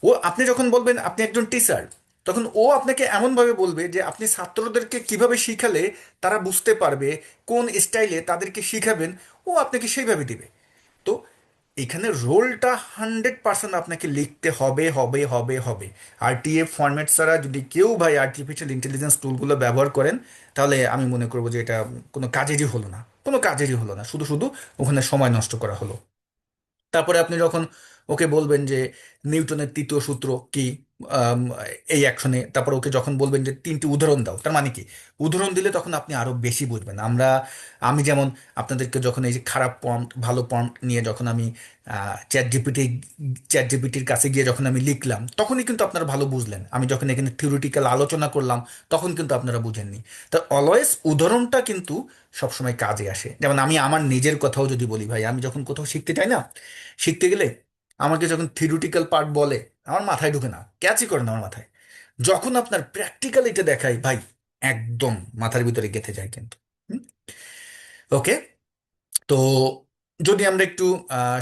ও, আপনি যখন বলবেন আপনি একজন টিচার, তখন ও আপনাকে এমনভাবে বলবে যে আপনি ছাত্রদেরকে কিভাবে শিখালে তারা বুঝতে পারবে, কোন স্টাইলে তাদেরকে শিখাবেন, ও আপনাকে সেইভাবে দিবে। তো এখানে রোলটা 100% আপনাকে লিখতে হবে, হবে, হবে, হবে। RTF ফরম্যাট ছাড়া যদি কেউ ভাই আর্টিফিশিয়াল ইন্টেলিজেন্স টুলগুলো ব্যবহার করেন, তাহলে আমি মনে করবো যে এটা কোনো কাজেরই হলো না, কোনো কাজেরই হলো না, শুধু শুধু ওখানে সময় নষ্ট করা হলো। তারপরে আপনি যখন ওকে বলবেন যে নিউটনের তৃতীয় সূত্র কি, আম, এই অ্যাকশনে, তারপর ওকে যখন বলবেন যে 3টি উদাহরণ দাও, তার মানে কি উদাহরণ দিলে তখন আপনি আরো বেশি বুঝবেন। আমি যেমন আপনাদেরকে যখন এই যে খারাপ প্রম্পট ভালো প্রম্পট নিয়ে যখন আমি চ্যাট জিপিটির কাছে গিয়ে যখন আমি লিখলাম, তখনই কিন্তু আপনারা ভালো বুঝলেন। আমি যখন এখানে থিওরিটিক্যাল আলোচনা করলাম, তখন কিন্তু আপনারা বুঝেননি। তা অলওয়েজ উদাহরণটা কিন্তু সবসময় কাজে আসে। যেমন আমি আমার নিজের কথাও যদি বলি, ভাই আমি যখন কোথাও শিখতে যাই না, শিখতে গেলে আমাকে যখন থিওরিটিক্যাল পার্ট বলে আমার মাথায় ঢুকে না, ক্যাচই করে না আমার মাথায়। যখন আপনার প্র্যাকটিক্যাল এটা দেখাই ভাই, একদম মাথার ভিতরে গেঁথে যায় কিন্তু। ওকে, তো যদি আমরা একটু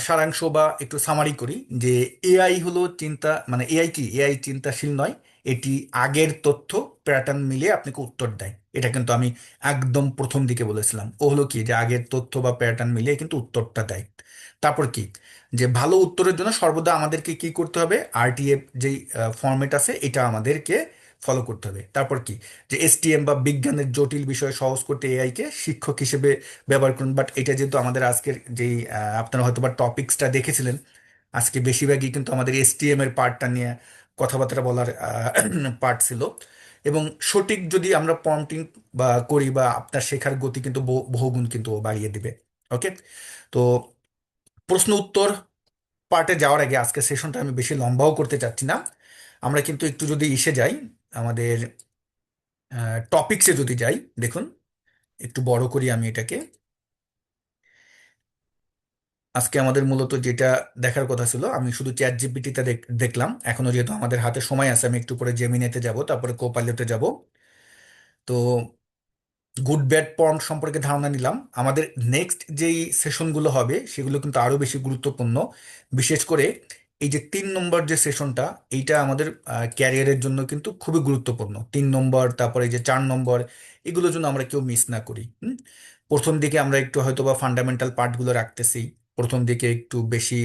সারাংশ বা একটু সামারি করি, যে এআই হলো চিন্তা, মানে এআই কি, এআই চিন্তাশীল নয়, এটি আগের তথ্য প্যাটার্ন মিলিয়ে আপনাকে উত্তর দেয়। এটা কিন্তু আমি একদম প্রথম দিকে বলেছিলাম, ও হলো কি যে আগের তথ্য বা প্যাটার্ন মিলিয়ে কিন্তু উত্তরটা দেয়। তারপর কি, যে ভালো উত্তরের জন্য সর্বদা আমাদেরকে কি করতে হবে, আরটিএফ যেই ফরম্যাট আছে এটা আমাদেরকে ফলো করতে হবে। তারপর কি, যে এসটিএম বা বিজ্ঞানের জটিল বিষয় সহজ করতে এআই কে শিক্ষক হিসেবে ব্যবহার করুন। বাট এটা যেহেতু আমাদের আজকের যেই আপনারা হয়তো বা টপিকসটা দেখেছিলেন, আজকে বেশিরভাগই কিন্তু আমাদের এসটিএম এর পার্টটা নিয়ে কথাবার্তা বলার পার্ট ছিল। এবং সঠিক যদি আমরা প্রম্পটিং বা করি, বা আপনার শেখার গতি কিন্তু বহুগুণ কিন্তু ও বাড়িয়ে দিবে। ওকে, তো প্রশ্ন উত্তর পার্টে যাওয়ার আগে আজকের সেশনটা আমি বেশি লম্বাও করতে চাচ্ছি না। আমরা কিন্তু একটু যদি ইসে যাই, আমাদের টপিকসে যদি যাই, দেখুন একটু বড় করি আমি এটাকে। আজকে আমাদের মূলত যেটা দেখার কথা ছিল, আমি শুধু চ্যাট জিপিটিতে দেখলাম। এখনো যেহেতু আমাদের হাতে সময় আছে, আমি একটু পরে জেমিনেতে যাব, তারপরে কোপাইলটে যাব। তো গুড ব্যাড পম্পট সম্পর্কে ধারণা নিলাম। আমাদের নেক্সট যেই সেশনগুলো হবে সেগুলো কিন্তু আরো বেশি গুরুত্বপূর্ণ। বিশেষ করে এই যে 3 নম্বর যে সেশনটা, এইটা আমাদের ক্যারিয়ারের জন্য কিন্তু খুবই গুরুত্বপূর্ণ। 3 নম্বর, তারপরে এই যে 4 নম্বর, এগুলোর জন্য আমরা কেউ মিস না করি। প্রথম দিকে আমরা একটু হয়তো বা ফান্ডামেন্টাল পার্টগুলো রাখতেছি, প্রথম দিকে একটু বেশি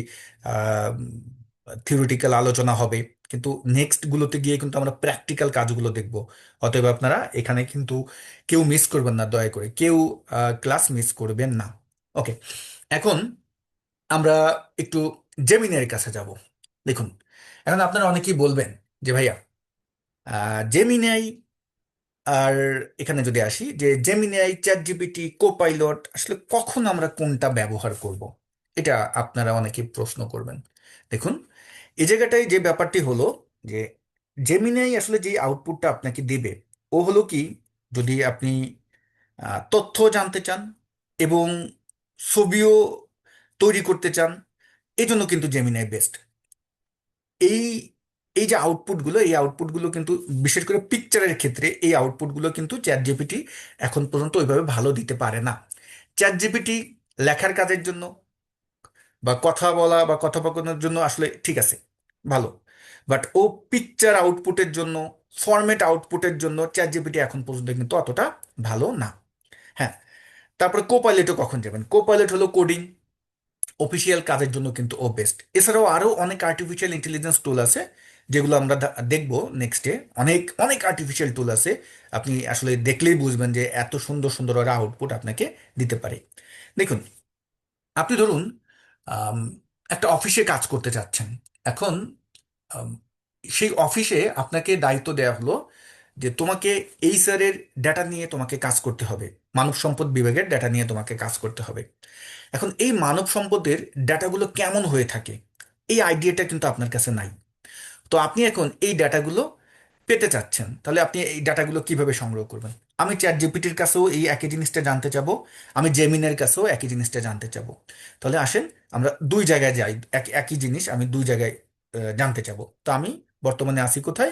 থিওরিটিক্যাল আলোচনা হবে, কিন্তু নেক্সট গুলোতে গিয়ে কিন্তু আমরা প্র্যাকটিক্যাল কাজগুলো দেখব। অতএব আপনারা এখানে কিন্তু কেউ মিস করবেন না, দয়া করে কেউ ক্লাস মিস করবেন না। ওকে, এখন আমরা একটু জেমিনের কাছে যাব। দেখুন, এখন আপনারা অনেকেই বলবেন যে ভাইয়া জেমিনাই, আর এখানে যদি আসি যে জেমিনাই, চ্যাট জিপিটি, কোপাইলট, আসলে কখন আমরা কোনটা ব্যবহার করব, এটা আপনারা অনেকে প্রশ্ন করবেন। দেখুন, এই জায়গাটায় যে ব্যাপারটি হলো, যে জেমিনাই আসলে যে আউটপুটটা আপনাকে দিবে, ও হলো কি, যদি আপনি তথ্য জানতে চান এবং ছবিও তৈরি করতে চান, এই জন্য কিন্তু জেমিনাই বেস্ট। এই এই যে আউটপুটগুলো, এই আউটপুটগুলো কিন্তু বিশেষ করে পিকচারের ক্ষেত্রে এই আউটপুটগুলো কিন্তু চ্যাট জিপিটি এখন পর্যন্ত ওইভাবে ভালো দিতে পারে না। চ্যাট জিপিটি লেখার কাজের জন্য বা কথা বলা বা কথোপকথনের জন্য আসলে ঠিক আছে, ভালো। বাট ও পিকচার আউটপুটের জন্য, ফরম্যাট আউটপুটের জন্য চ্যাট জিপিটি এখন পর্যন্ত কিন্তু অতটা ভালো না। হ্যাঁ, তারপরে কোপাইলটও কখন যাবেন, কোপাইলট হলো কোডিং অফিসিয়াল কাজের জন্য কিন্তু ও বেস্ট। এছাড়াও আরো অনেক আর্টিফিশিয়াল ইন্টেলিজেন্স টুল আছে, যেগুলো আমরা দেখবো নেক্সটে। অনেক অনেক আর্টিফিশিয়াল টুল আছে, আপনি আসলে দেখলেই বুঝবেন যে এত সুন্দর সুন্দর ওরা আউটপুট আপনাকে দিতে পারে। দেখুন, আপনি ধরুন আম, একটা অফিসে কাজ করতে চাচ্ছেন। এখন আম, সেই অফিসে আপনাকে দায়িত্ব দেওয়া হলো যে তোমাকে এই স্যারের ডেটা নিয়ে তোমাকে কাজ করতে হবে, মানব সম্পদ বিভাগের ডেটা নিয়ে তোমাকে কাজ করতে হবে। এখন এই মানব সম্পদের ডেটাগুলো কেমন হয়ে থাকে, এই আইডিয়াটা কিন্তু আপনার কাছে নাই। তো আপনি এখন এই ডেটাগুলো পেতে চাচ্ছেন, তাহলে আপনি এই ডেটাগুলো কিভাবে সংগ্রহ করবেন? আমি চ্যাট জিপিটির কাছেও এই একই জিনিসটা জানতে চাবো, আমি জেমিনের কাছেও একই জিনিসটা জানতে চাবো। তাহলে আসেন আমরা দুই জায়গায় যাই, একই জিনিস আমি দুই জায়গায় জানতে চাবো। তো আমি বর্তমানে আসি কোথায়,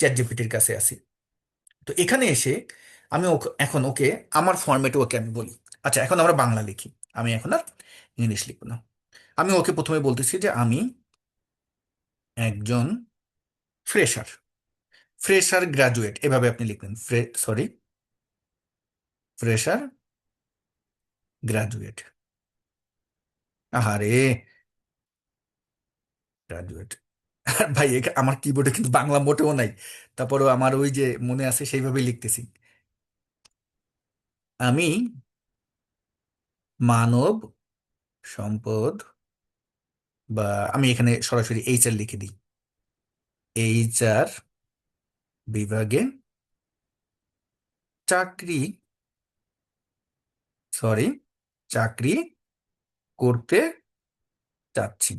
চ্যাট জিপিটির কাছে আসি। তো এখানে এসে আমি এখন ওকে আমার ফরম্যাটে ওকে আমি বলি, আচ্ছা এখন আমরা বাংলা লিখি, আমি এখন আর ইংলিশ লিখবো না। আমি ওকে প্রথমে বলতেছি যে আমি একজন ফ্রেশার, ফ্রেশার গ্রাজুয়েট, এভাবে আপনি লিখবেন, সরি, ফ্রেশার গ্রাজুয়েট। আহারে, গ্রাজুয়েট। আর ভাই আমার কিবোর্ডে কিন্তু বাংলা মোটেও নাই, তারপরেও আমার ওই যে মনে আছে সেইভাবে লিখতেছি। আমি মানব সম্পদ, বা আমি এখানে সরাসরি এইচআর লিখে দিই, HR বিভাগে চাকরি সরি চাকরি করতে চাচ্ছি।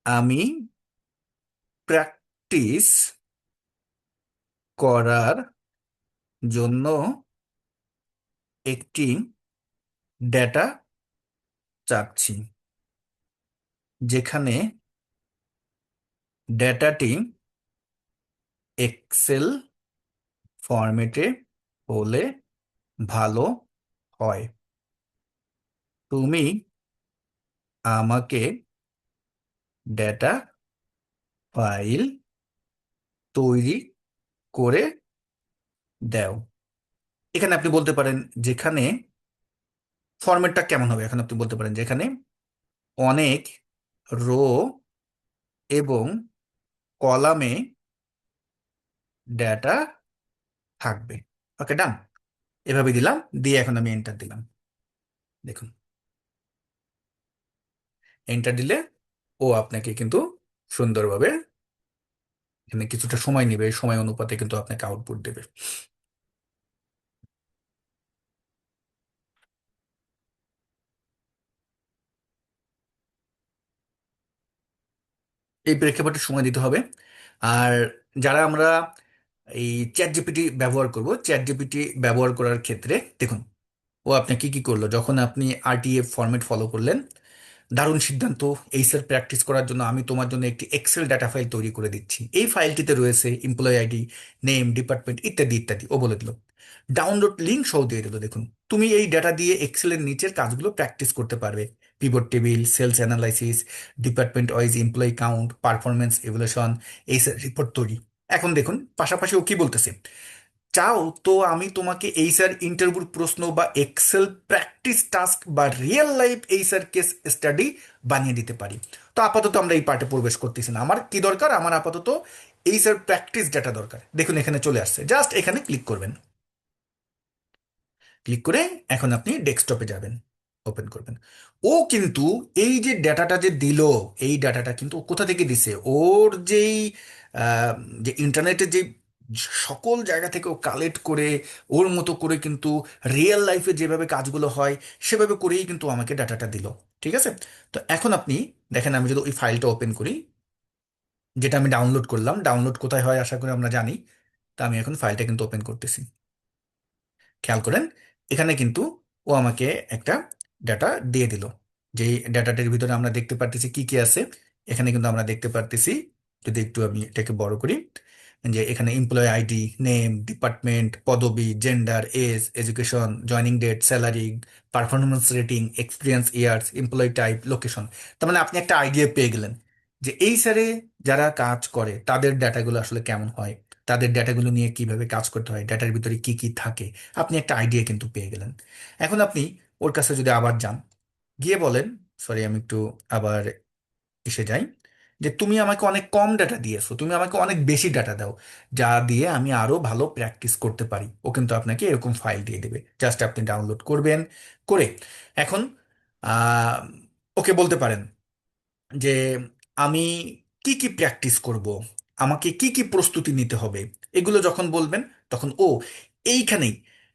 আমি প্র্যাকটিস করার জন্য একটি ডেটা চাচ্ছি, যেখানে ডেটাটি এক্সেল ফরম্যাটে হলে ভালো হয়। তুমি আমাকে ডেটা ফাইল তৈরি করে দাও। এখানে আপনি বলতে পারেন যেখানে ফরম্যাটটা কেমন হবে, এখন আপনি বলতে পারেন যেখানে অনেক রো এবং কলামে ডেটা থাকবে। ওকে, ডান। এভাবে দিলাম, দিয়ে এখন আমি এন্টার দিলাম। দেখুন, এন্টার দিলে ও আপনাকে কিন্তু সুন্দরভাবে, এখানে কিছুটা সময় নেবে, সময় অনুপাতে কিন্তু আপনাকে আউটপুট দেবে। এই প্রেক্ষাপটে সময় দিতে হবে। আর যারা আমরা এই চ্যাট জিপিটি ব্যবহার করব, চ্যাট জিপিটি ব্যবহার করার ক্ষেত্রে দেখুন ও আপনি কি কি করলো। যখন আপনি RTF ফরম্যাট ফলো করলেন, দারুণ সিদ্ধান্ত। এই স্যার, প্র্যাকটিস করার জন্য আমি তোমার জন্য একটি এক্সেল ডাটা ফাইল তৈরি করে দিচ্ছি। এই ফাইলটিতে রয়েছে এমপ্লয়ি আইডি, নেম, ডিপার্টমেন্ট ইত্যাদি ইত্যাদি। ও বলে দিল, ডাউনলোড লিঙ্ক সহ দিয়ে দিল। দেখুন, তুমি এই ডাটা দিয়ে এক্সেলের নিচের কাজগুলো প্র্যাকটিস করতে পারবে। Pivot table, sales analysis, department wise employee count, performance evaluation, এই রিপোর্ট তৈরি। এখন দেখুন পাশাপাশি ও কি বলতেছে, চাও তো আমি তোমাকে এই স্যার ইন্টারভিউর প্রশ্ন বা এক্সেল প্র্যাকটিস টাস্ক বা রিয়েল লাইফ এই স্যার কেস স্টাডি বানিয়ে দিতে পারি। তো আপাতত আমরা এই পার্টে প্রবেশ করতেছি না। আমার কি দরকার, আমার আপাতত এই স্যার প্র্যাকটিস ডাটা দরকার। দেখুন এখানে চলে আসছে, জাস্ট এখানে ক্লিক করবেন। ক্লিক করে এখন আপনি ডেস্কটপে যাবেন, ওপেন করবেন। ও কিন্তু এই যে ডাটাটা যে দিল, এই ডাটাটা কিন্তু ও কোথা থেকে দিছে, ওর যেই আহ, যে ইন্টারনেটের যে সকল জায়গা থেকে ও কালেক্ট করে ওর মতো করে কিন্তু রিয়েল লাইফে যেভাবে কাজগুলো হয় সেভাবে করেই কিন্তু আমাকে ডাটাটা দিল। ঠিক আছে, তো এখন আপনি দেখেন, আমি যদি ওই ফাইলটা ওপেন করি যেটা আমি ডাউনলোড করলাম, ডাউনলোড কোথায় হয় আশা করি আমরা জানি। তা আমি এখন ফাইলটা কিন্তু ওপেন করতেছি। খেয়াল করেন এখানে কিন্তু ও আমাকে একটা ডাটা দিয়ে দিল। যেই ডাটাটার ভিতরে আমরা দেখতে পারতেছি কি কি আছে। এখানে কিন্তু আমরা দেখতে পারতেছি, যদি একটু আমি এটাকে বড় করি, যে এখানে এমপ্লয় আইডি, নেম, ডিপার্টমেন্ট, পদবি, gender, age, education, joining date, salary, performance rating, experience years, employee type, location. তার মানে আপনি একটা আইডিয়া পেয়ে গেলেন যে এই স্যারে যারা কাজ করে তাদের ডাটাগুলো আসলে কেমন হয়, তাদের ডাটাগুলো নিয়ে কিভাবে কাজ করতে হয়, ডাটার ভিতরে কি কি থাকে। আপনি একটা আইডিয়া কিন্তু পেয়ে গেলেন। এখন আপনি ওর কাছে যদি আবার যান, গিয়ে বলেন, সরি আমি একটু আবার এসে যাই, যে তুমি আমাকে অনেক কম ডাটা দিয়েছো, তুমি আমাকে অনেক বেশি ডাটা দাও, যা দিয়ে আমি আরো ভালো প্র্যাকটিস করতে পারি। ও কিন্তু আপনাকে এরকম ফাইল দিয়ে দেবে, জাস্ট আপনি ডাউনলোড করবেন। করে এখন আহ, ওকে বলতে পারেন যে আমি কি কি প্র্যাকটিস করব, আমাকে কি কি প্রস্তুতি নিতে হবে। এগুলো যখন বলবেন তখন ও এইখানেই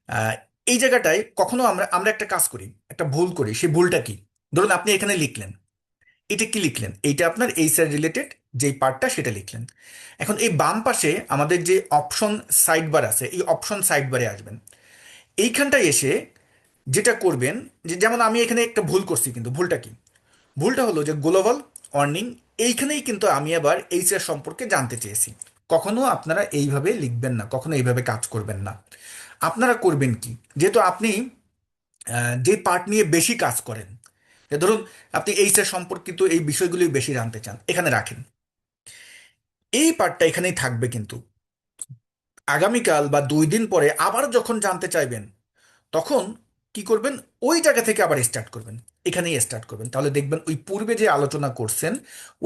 আহ, এই জায়গাটায় কখনো আমরা আমরা একটা কাজ করি, একটা ভুল করি। সেই ভুলটা কি, ধরুন আপনি এখানে লিখলেন, এটা কি লিখলেন, এইটা আপনার এই স্যার রিলেটেড যেই পার্টটা সেটা লিখলেন। এখন এই বাম পাশে আমাদের যে অপশন সাইড বার আছে, এই অপশন সাইড বারে আসবেন। এইখানটায় এসে যেটা করবেন, যে যেমন আমি এখানে একটা ভুল করছি, কিন্তু ভুলটা কি, ভুলটা হলো যে গ্লোবাল ওয়ার্নিং, এইখানেই কিন্তু আমি আবার এইচআর সম্পর্কে জানতে চেয়েছি। কখনো আপনারা এইভাবে লিখবেন না, কখনো এইভাবে কাজ করবেন না। আপনারা করবেন কি, যেহেতু আপনি যে পার্ট নিয়ে বেশি কাজ করেন, যে ধরুন আপনি এইচআর সম্পর্কিত এই বিষয়গুলি বেশি জানতে চান, এখানে রাখেন। এই পার্টটা এখানেই থাকবে, কিন্তু আগামীকাল বা 2 দিন পরে আবার যখন জানতে চাইবেন তখন কি করবেন, ওই জায়গা থেকে আবার স্টার্ট করবেন, এখানেই স্টার্ট করবেন। তাহলে দেখবেন ওই পূর্বে যে আলোচনা করছেন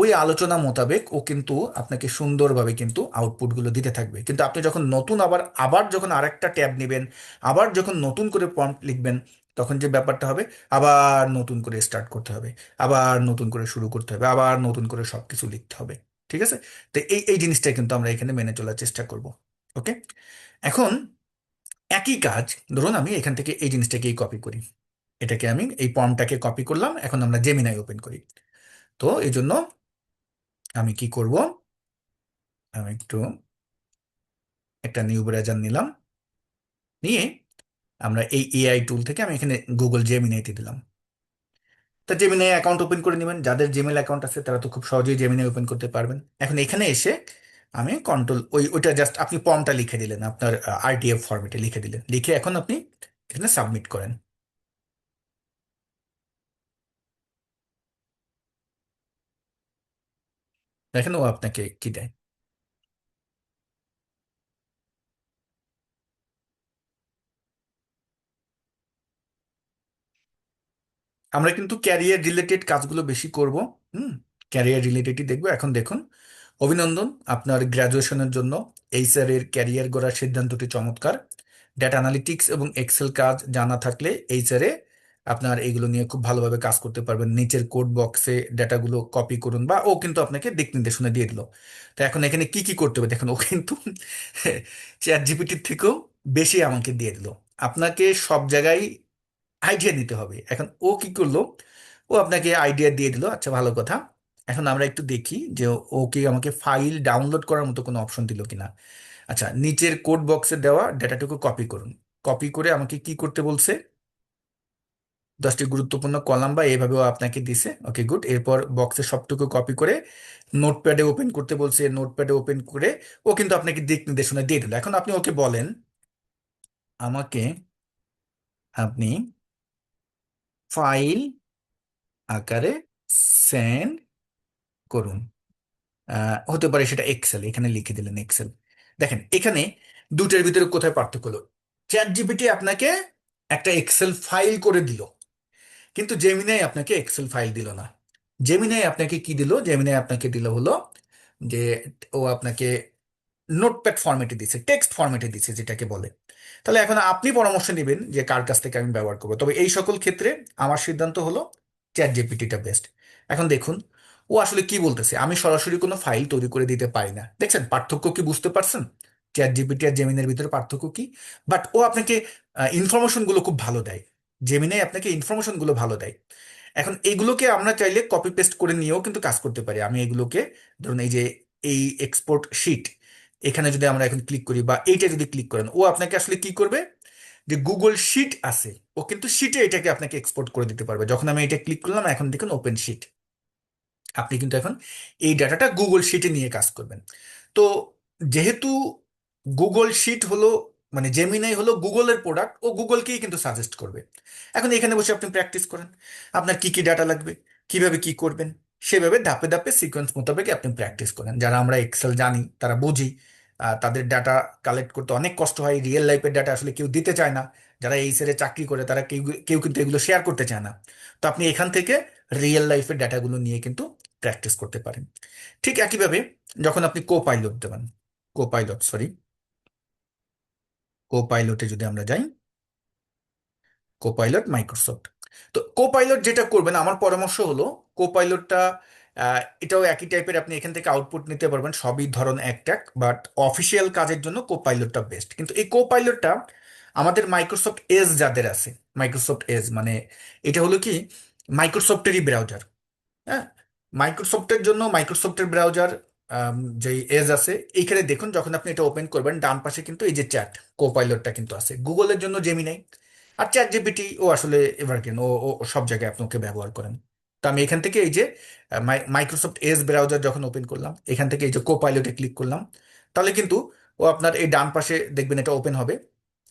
ওই আলোচনা মোতাবেক ও কিন্তু আপনাকে সুন্দরভাবে কিন্তু আউটপুটগুলো দিতে থাকবে। কিন্তু আপনি যখন নতুন আবার আবার যখন আরেকটা ট্যাব নেবেন, আবার যখন নতুন করে প্রম্পট লিখবেন, তখন যে ব্যাপারটা হবে, আবার নতুন করে স্টার্ট করতে হবে, আবার নতুন করে শুরু করতে হবে, আবার নতুন করে সবকিছু লিখতে হবে। ঠিক আছে? তো এই এই জিনিসটা কিন্তু আমরা এখানে মেনে চলার চেষ্টা করব। ওকে, এখন একই কাজ ধরুন আমি এখান থেকে এই জিনিসটাকেই কপি করি, এটাকে আমি এই ফর্মটাকে কপি করলাম, এখন আমরা জেমিনাই ওপেন করি। তো এই জন্য আমি কি করব, আমি একটু একটা নিউ ব্রাউজার নিলাম, নিয়ে আমরা এই এআই টুল থেকে আমি এখানে গুগল জেমিনাইতে দিলাম। তা জেমিনাই অ্যাকাউন্ট ওপেন করে নেবেন, যাদের জিমেল অ্যাকাউন্ট আছে তারা তো খুব সহজেই জেমিনাই ওপেন করতে পারবেন। এখন এখানে এসে আমি কন্ট্রোল ওইটা জাস্ট আপনি ফর্মটা লিখে দিলেন, আপনার আরটিএফ ফরম্যাটে লিখে দিলেন, লিখে এখন আপনি এখানে সাবমিট করেন। দেখেন ও আপনাকে কি দেয়। আমরা কিন্তু ক্যারিয়ার রিলেটেড কাজগুলো বেশি করব। হুম, ক্যারিয়ার রিলেটেডই দেখবো। এখন দেখুন, অভিনন্দন, আপনার গ্র্যাজুয়েশনের জন্য এইচআর এর ক্যারিয়ার গড়ার সিদ্ধান্তটি চমৎকার। ডেটা অ্যানালিটিক্স এবং এক্সেল কাজ জানা থাকলে এইচআর এ আপনার এগুলো নিয়ে খুব ভালোভাবে কাজ করতে পারবেন। নিচের কোড বক্সে ডেটাগুলো কপি করুন, বা ও কিন্তু আপনাকে দিক নির্দেশনা দিয়ে দিল। তো এখন এখানে কি কি করতে হবে দেখুন, ও কিন্তু চ্যাট জিপিটির থেকেও বেশি আমাকে দিয়ে দিল। আপনাকে সব জায়গায় আইডিয়া দিতে হবে। এখন ও কি করলো, ও আপনাকে আইডিয়া দিয়ে দিল, আচ্ছা ভালো কথা। এখন আমরা একটু দেখি যে ও কি আমাকে ফাইল ডাউনলোড করার মতো কোনো অপশন দিল কিনা। আচ্ছা, নিচের কোড বক্সে দেওয়া ডেটাটুকু কপি করুন। কপি করে আমাকে কি করতে বলছে, 10টি গুরুত্বপূর্ণ কলাম বা এইভাবেও আপনাকে দিছে। ওকে গুড, এরপর বক্সে সবটুকু কপি করে নোটপ্যাডে ওপেন করতে বলছে। নোটপ্যাডে ওপেন করে ও কিন্তু আপনাকে দিক নির্দেশনা দিয়ে দিল। এখন আপনি ওকে বলেন, আমাকে আপনি ফাইল আকারে সেন্ড করুন। হতে পারে সেটা এক্সেল, এখানে লিখে দিলেন এক্সেল। দেখেন এখানে দুটোর ভিতরে কোথায় পার্থক্য হলো, চ্যাট জিপিটি আপনাকে একটা এক্সেল ফাইল করে দিল, কিন্তু জেমিনাই আপনাকে এক্সেল ফাইল দিল না। জেমিনাই আপনাকে কি দিল, জেমিনাই আপনাকে দিল হলো যে ও আপনাকে নোটপ্যাড ফরম্যাটে দিছে, টেক্সট ফরম্যাটে দিছে যেটাকে বলে। তাহলে এখন আপনি পরামর্শ নেবেন যে কার কাছ থেকে আমি ব্যবহার করবো। তবে এই সকল ক্ষেত্রে আমার সিদ্ধান্ত হলো চ্যাট জিপিটিটা বেস্ট। এখন দেখুন ও আসলে কি বলতেছে, আমি সরাসরি কোনো ফাইল তৈরি করে দিতে পারি না। দেখছেন পার্থক্য কি, বুঝতে পারছেন চ্যাট জিপিটি আর জেমিনের ভিতরে পার্থক্য কি? বাট ও আপনাকে ইনফরমেশন গুলো খুব ভালো দেয়, জেমিনাই আপনাকে ইনফরমেশন গুলো ভালো দেয়। এখন এইগুলোকে আমরা চাইলে কপি পেস্ট করে নিয়েও কিন্তু কাজ করতে পারি। আমি এগুলোকে ধরুন এই যে এই এক্সপোর্ট শিট, এখানে যদি আমরা এখন ক্লিক করি বা এইটা যদি ক্লিক করেন, ও আপনাকে আসলে কি করবে, যে গুগল শিট আছে, ও কিন্তু শিটে এটাকে আপনাকে এক্সপোর্ট করে দিতে পারবে। যখন আমি এটা ক্লিক করলাম, এখন দেখুন ওপেন শিট, আপনি কিন্তু এখন এই ডাটাটা গুগল শিটে নিয়ে কাজ করবেন। তো যেহেতু গুগল শিট হলো মানে জেমিনাই হলো গুগলের প্রোডাক্ট, ও গুগলকেই কিন্তু সাজেস্ট করবে। এখন এখানে বসে আপনি প্র্যাকটিস করেন, আপনার কি কি ডাটা লাগবে, কিভাবে কি করবেন, সেভাবে ধাপে ধাপে সিকোয়েন্স মোতাবেক আপনি প্র্যাকটিস করেন। যারা আমরা এক্সেল জানি তারা বুঝি, তাদের ডাটা কালেক্ট করতে অনেক কষ্ট হয়, রিয়েল লাইফের ডাটা আসলে কেউ দিতে চায় না। যারা এই সেরে চাকরি করে তারা কেউ কেউ কিন্তু এগুলো শেয়ার করতে চায় না। তো আপনি এখান থেকে রিয়েল লাইফের ডাটাগুলো নিয়ে কিন্তু প্র্যাকটিস করতে পারেন। ঠিক একইভাবে যখন আপনি কো পাইলট দেবেন, কো পাইলট সরি, কো পাইলটে যদি আমরা যাই, কোপাইলট মাইক্রোসফট। তো কোপাইলট যেটা করবেন, আমার পরামর্শ হলো কোপাইলটটা এটাও একই টাইপের, আপনি এখান থেকে আউটপুট নিতে পারবেন, সবই ধরন এক ট্যাক, বাট অফিসিয়াল কাজের জন্য কোপাইলটটা বেস্ট। কিন্তু এই কোপাইলটটা আমাদের মাইক্রোসফট এজ যাদের আছে, মাইক্রোসফট এজ মানে এটা হলো কি মাইক্রোসফটেরই ব্রাউজার। হ্যাঁ, মাইক্রোসফটের জন্য মাইক্রোসফটের ব্রাউজার যে এজ আছে, এইখানে দেখুন যখন আপনি এটা ওপেন করবেন ডান পাশে কিন্তু এই যে চ্যাট কোপাইলটটা কিন্তু আছে। গুগলের জন্য জেমিনাই, আর চ্যাট জিপিটি ও আসলে এভারগ্রিন, ও ও ও সব জায়গায় আপনি ওকে ব্যবহার করেন। তো আমি এখান থেকে এই যে মাইক্রোসফট এজ ব্রাউজার যখন ওপেন করলাম, এখান থেকে এই যে কোপাইলটে ক্লিক করলাম, তাহলে কিন্তু ও আপনার এই ডান পাশে দেখবেন এটা ওপেন হবে।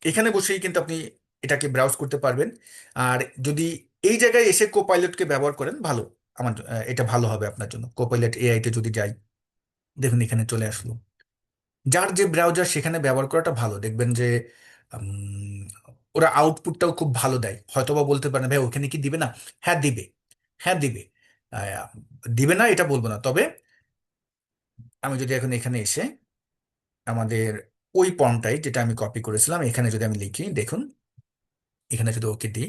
এখানে বসেই কিন্তু আপনি এটাকে ব্রাউজ করতে পারবেন। আর যদি এই জায়গায় এসে কোপাইলটকে ব্যবহার করেন ভালো, এটা ভালো হবে আপনার জন্য। কোপাইলট এআই তে যদি যাই, দেখুন এখানে চলে আসলো। যার যে ব্রাউজার সেখানে ব্যবহার করাটা ভালো, দেখবেন যে উম, ওরা আউটপুটটাও খুব ভালো দেয়। হয়তোবা বলতে পারেন ভাই ওখানে কি দিবে না, হ্যাঁ দিবে, হ্যাঁ দিবে, আহ, দিবে না এটা বলবো না। তবে আমি যদি এখন এখানে এসে আমাদের ওই ফর্মটাই যেটা আমি কপি করেছিলাম এখানে যদি আমি লিখি, দেখুন এখানে যদি ওকে দিই,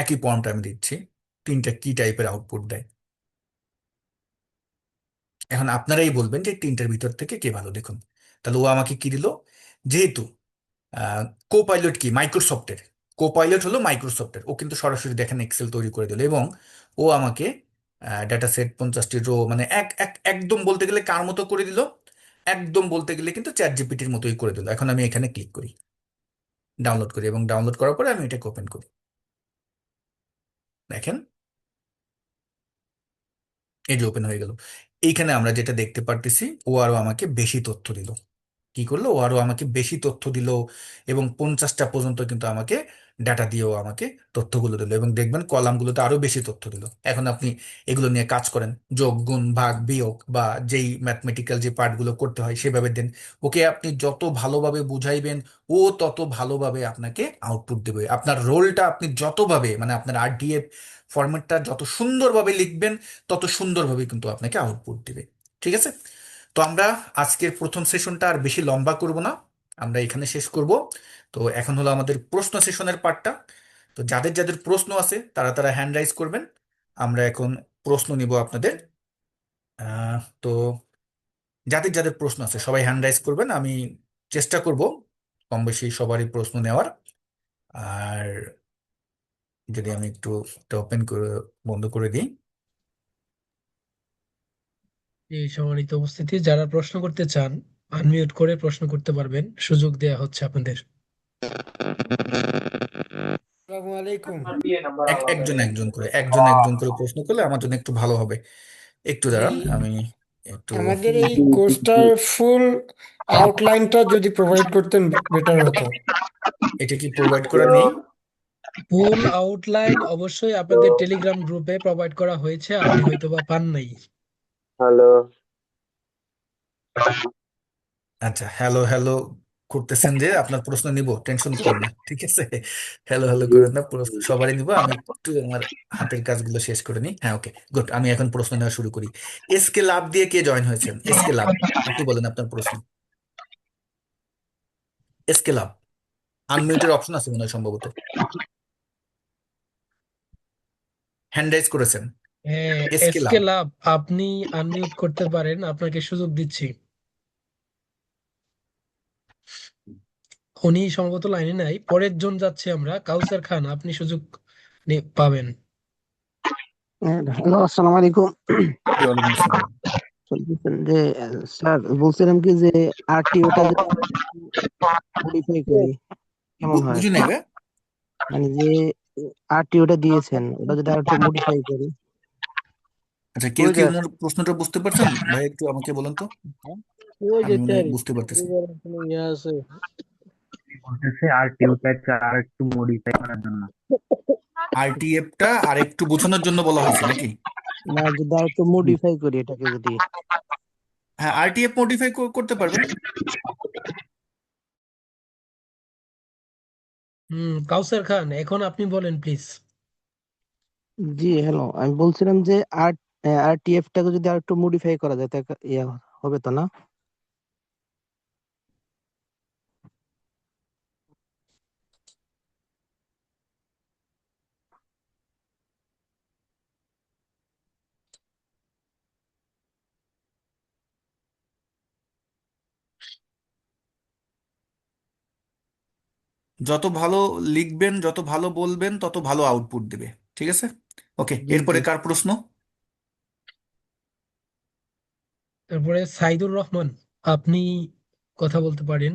একই ফর্মটা আমি দিচ্ছি, তিনটা কি টাইপের আউটপুট দেয়। এখন আপনারাই বলবেন যে তিনটার ভিতর থেকে কে ভালো। দেখুন, তাহলে ও আমাকে কি দিল, যেহেতু কো পাইলট কি মাইক্রোসফটের, কো পাইলট হলো মাইক্রোসফটের, ও কিন্তু সরাসরি দেখেন এক্সেল তৈরি করে দিল, এবং ও আমাকে ডেটা সেট 50টি রো, মানে একদম বলতে গেলে কার মতো করে দিল, একদম বলতে গেলে কিন্তু চ্যাট জিপিটির মতোই করে দিল। এখন আমি এখানে ক্লিক করি, ডাউনলোড করি, এবং ডাউনলোড করার পরে আমি এটাকে ওপেন করি। দেখেন, এই যে ওপেন হয়ে গেল। এইখানে আমরা যেটা দেখতে পারতেছি, ও আরো আমাকে বেশি তথ্য দিল। কি করলো, ও আরো আমাকে বেশি তথ্য দিল, এবং 50টা পর্যন্ত কিন্তু আমাকে ডাটা দিয়েও আমাকে তথ্যগুলো দিল, এবং দেখবেন কলামগুলোতে আরো বেশি তথ্য দিল। এখন আপনি এগুলো নিয়ে কাজ করেন, যোগ গুণ ভাগ বিয়োগ বা যেই ম্যাথমেটিক্যাল যে পার্টগুলো করতে হয় সেভাবে দেন। ওকে আপনি যত ভালোভাবে বুঝাইবেন, ও তত ভালোভাবে আপনাকে আউটপুট দেবে। আপনার রোলটা আপনি যতভাবে, মানে আপনার আরডিএফ ফরম্যাটটা যত সুন্দরভাবে লিখবেন, তত সুন্দরভাবে কিন্তু আপনাকে আউটপুট দিবে। ঠিক আছে? তো আমরা আজকের প্রথম সেশনটা আর বেশি লম্বা করব না, আমরা এখানে শেষ করব। তো এখন হলো আমাদের প্রশ্ন সেশনের পার্টটা। তো যাদের যাদের প্রশ্ন আছে তারা তারা হ্যান্ড রাইজ করবেন। আমরা এখন প্রশ্ন নিব আপনাদের। তো যাদের যাদের প্রশ্ন আছে সবাই হ্যান্ড রাইজ করবেন, আমি চেষ্টা করব কম বেশি সবারই প্রশ্ন নেওয়ার। আর যদি আমি একটু ওপেন করে বন্ধ করে দিই। এই সম্মানিত উপস্থিতি, যারা প্রশ্ন করতে চান আনমিউট করে প্রশ্ন করতে পারবেন, সুযোগ দেয়া হচ্ছে আপনাদের। আসসালামু আলাইকুম। একজন একজন করে, একজন একজন করে প্রশ্ন করলে আমার জন্য একটু ভালো হবে। একটু দাঁড়ান, এই আমি একটু। আমাদের এই কোর্সটার ফুল আউটলাইনটা যদি প্রোভাইড করতেন বেটার হতো। এটা কি প্রোভাইড করা নেই? ফুল আউটলাইন অবশ্যই আপনাদের টেলিগ্রাম গ্রুপে প্রোভাইড করা হয়েছে, আপনি হয়তোবা পান নাই। হ্যালো। আচ্ছা, হ্যালো হ্যালো করতেছেন যে আপনার প্রশ্ন নিব, টেনশন করেন না, ঠিক আছে? হ্যালো হ্যালো করেন না, প্রশ্ন সবারই নিব। আমি একটু আমার হাতের কাজগুলো শেষ করে নিই। হ্যাঁ, ওকে, গুড। আমি এখন প্রশ্ন নেওয়া শুরু করি। এসকে লাভ দিয়ে কে জয়েন হয়েছেন? এসকে লাভ, আপনি বলেন আপনার প্রশ্ন। এসকে লাভ, আনমিউটের অপশন আছে মনে হয় সম্ভবত। হ্যান্ড রাইজ করেছেন হ্যাঁ, এসকে এসকে লাভ। লাভ, আপনি আনমিউট করতে পারেন, আপনাকে সুযোগ দিচ্ছি। উনি সম্ভবত লাইনে নাই, পরের জন যাচ্ছে আমরা, কাউসার খান, আপনি সুযোগ পাবেন। হ্যালো, আসসালামু আলাইকুম। ওয়ালাইকুম আসসালাম। বলতেছেন যে স্যার, বলছিলাম কি যে আরটিওটা যদি মডিফাই করি কেমন হয়? বুঝি নাই ভাই। মানে যে আরটিওটা দিয়েছেন ওটা যদি আর একটু মডিফাই করি। আচ্ছা, কেউ কি বুঝলেন? ওনার প্রশ্নটা বুঝতে পারছেন ভাই? একটু আমাকে বলেন তো, ওই আমি যে মনে হয় স্যার বুঝতে পারতেছি। ইয়ে আছে। বলতেছে আর টিউবটাকে আর একটু মডিফাই করার জন্য। আরটিএফটা আর একটু বোঝানোর জন্য বলা হয়েছে নাকি? না, যদি আর একটু মডিফাই করি এটাকে যদি। হ্যাঁ, আরটিএফ মডিফাই করতে পারবেন। কাউসার খান, এখন আপনি বলেন প্লিজ। জি হ্যালো, আমি বলছিলাম যে আরটিএফটাকে যদি আর একটু মডিফাই করা যায় তা ইয়ে হবে তো না? যত ভালো লিখবেন, যত ভালো বলবেন, তত ভালো আউটপুট দিবে। ঠিক আছে? ওকে, জি জি। এরপরে কার প্রশ্ন? তারপরে সাইদুর রহমান, আপনি কথা বলতে পারেন।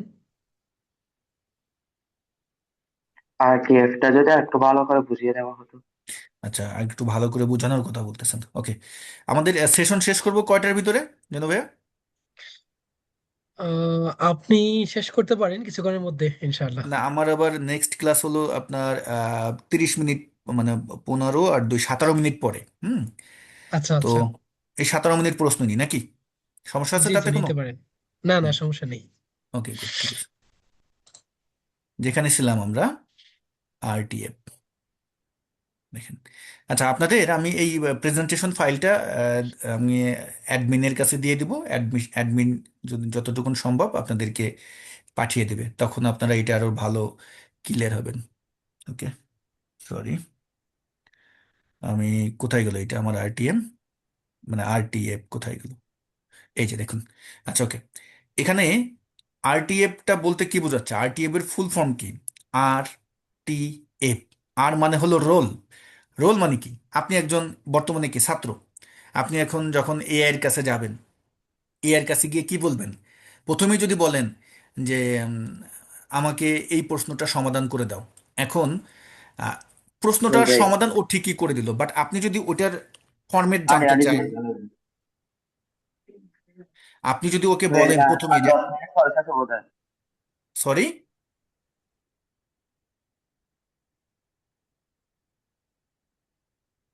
আরটিএফটা যদি একটু ভালো করে বুঝিয়ে দেওয়া হতো। আচ্ছা, আর একটু ভালো করে বোঝানোর কথা বলতেছেন। ওকে, আমাদের সেশন শেষ করব কয়টার ভিতরে জানো ভাইয়া? আপনি শেষ করতে পারেন কিছুক্ষণের মধ্যে ইনশাআল্লাহ। না, আমার আবার নেক্সট ক্লাস হলো আপনার 30 মিনিট, মানে 15 আর 2 17 মিনিট পরে। আচ্ছা তো আচ্ছা। এই 17 মিনিট প্রশ্ন নিই নাকি? সমস্যা আছে জি জি, তাতে কোনো? নিতে পারেন। না না, হুম, সমস্যা নেই। ওকে, গুড, ঠিক আছে। যেখানে ছিলাম আমরা, আরটিএফ, দেখেন। আচ্ছা, আপনাদের আমি এই প্রেজেন্টেশন ফাইলটা আমি অ্যাডমিনের কাছে দিয়ে দিব। অ্যাডমিন যদি যতটুকুন সম্ভব আপনাদেরকে পাঠিয়ে দেবে, তখন আপনারা এটা আরো ভালো ক্লিয়ার হবেন। ওকে, সরি, আমি কোথায় গেল এটা, আমার আরটিএম মানে আরটিএফ কোথায় গেল? এই যে দেখুন। আচ্ছা, ওকে। এখানে আরটিএফটা বলতে কি বোঝাচ্ছে? আরটিএফ এর ফুল ফর্ম কি? আর টি এফ। আর মানে হলো রোল। রোল মানে কি? আপনি একজন বর্তমানে কি ছাত্র। আপনি এখন যখন এআই এর কাছে যাবেন, এআই এর কাছে গিয়ে কি বলবেন? প্রথমেই যদি বলেন যে উম, আমাকে এই প্রশ্নটা সমাধান করে দাও, এখন আহ, প্রশ্নটার সমাধান ও ঠিকই করে দিল, বাট আপনি যদি ওটার ফরম্যাট জানতে চান, আপনি যদি ওকে বলেন প্রথমে যে, সরি,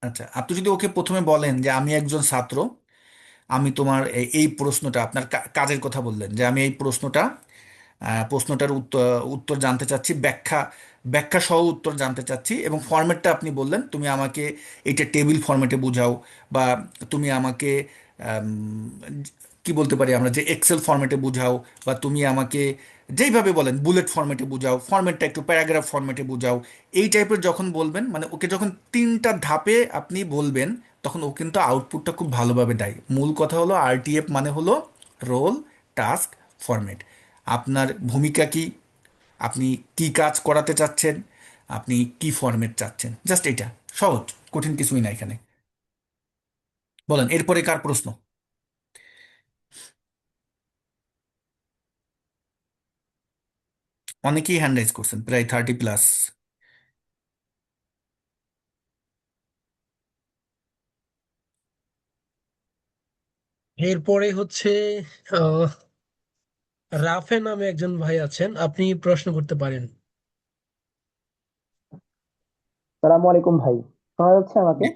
আচ্ছা, আপনি যদি ওকে প্রথমে বলেন যে আমি একজন ছাত্র, আমি তোমার এই প্রশ্নটা, আপনার কাজের কথা বললেন যে আমি এই প্রশ্নটার উত্তর উত্তর জানতে চাচ্ছি, ব্যাখ্যা ব্যাখ্যা সহ উত্তর জানতে চাচ্ছি, এবং ফরম্যাটটা আপনি বললেন তুমি আমাকে এটা টেবিল ফরম্যাটে বুঝাও, বা তুমি আমাকে আম, কি বলতে পারি আমরা, যে এক্সেল ফরম্যাটে বুঝাও, বা তুমি আমাকে যেইভাবে বলেন বুলেট ফরম্যাটে বুঝাও, ফরম্যাটটা একটু প্যারাগ্রাফ ফরম্যাটে বুঝাও। এই টাইপের যখন বলবেন, মানে ওকে যখন তিনটা ধাপে আপনি বলবেন, তখন ও কিন্তু আউটপুটটা খুব ভালোভাবে দেয়। মূল কথা হলো আরটিএফ মানে হলো রোল, টাস্ক, ফরম্যাট। আপনার ভূমিকা কি, আপনি কি কাজ করাতে চাচ্ছেন, আপনি কি ফরম্যাট চাচ্ছেন, জাস্ট এটা। সহজ, কঠিন কিছুই না এখানে। বলেন এরপরে কার প্রশ্ন? অনেকেই হ্যান্ড রাইজ করছেন, প্রায় 30+। এরপরে হচ্ছে আহ রাফে নামে একজন ভাই আছেন, আপনি প্রশ্ন করতে পারেন। সালামু আলাইকুম ভাই, শোনা যাচ্ছে আমাকে? জি,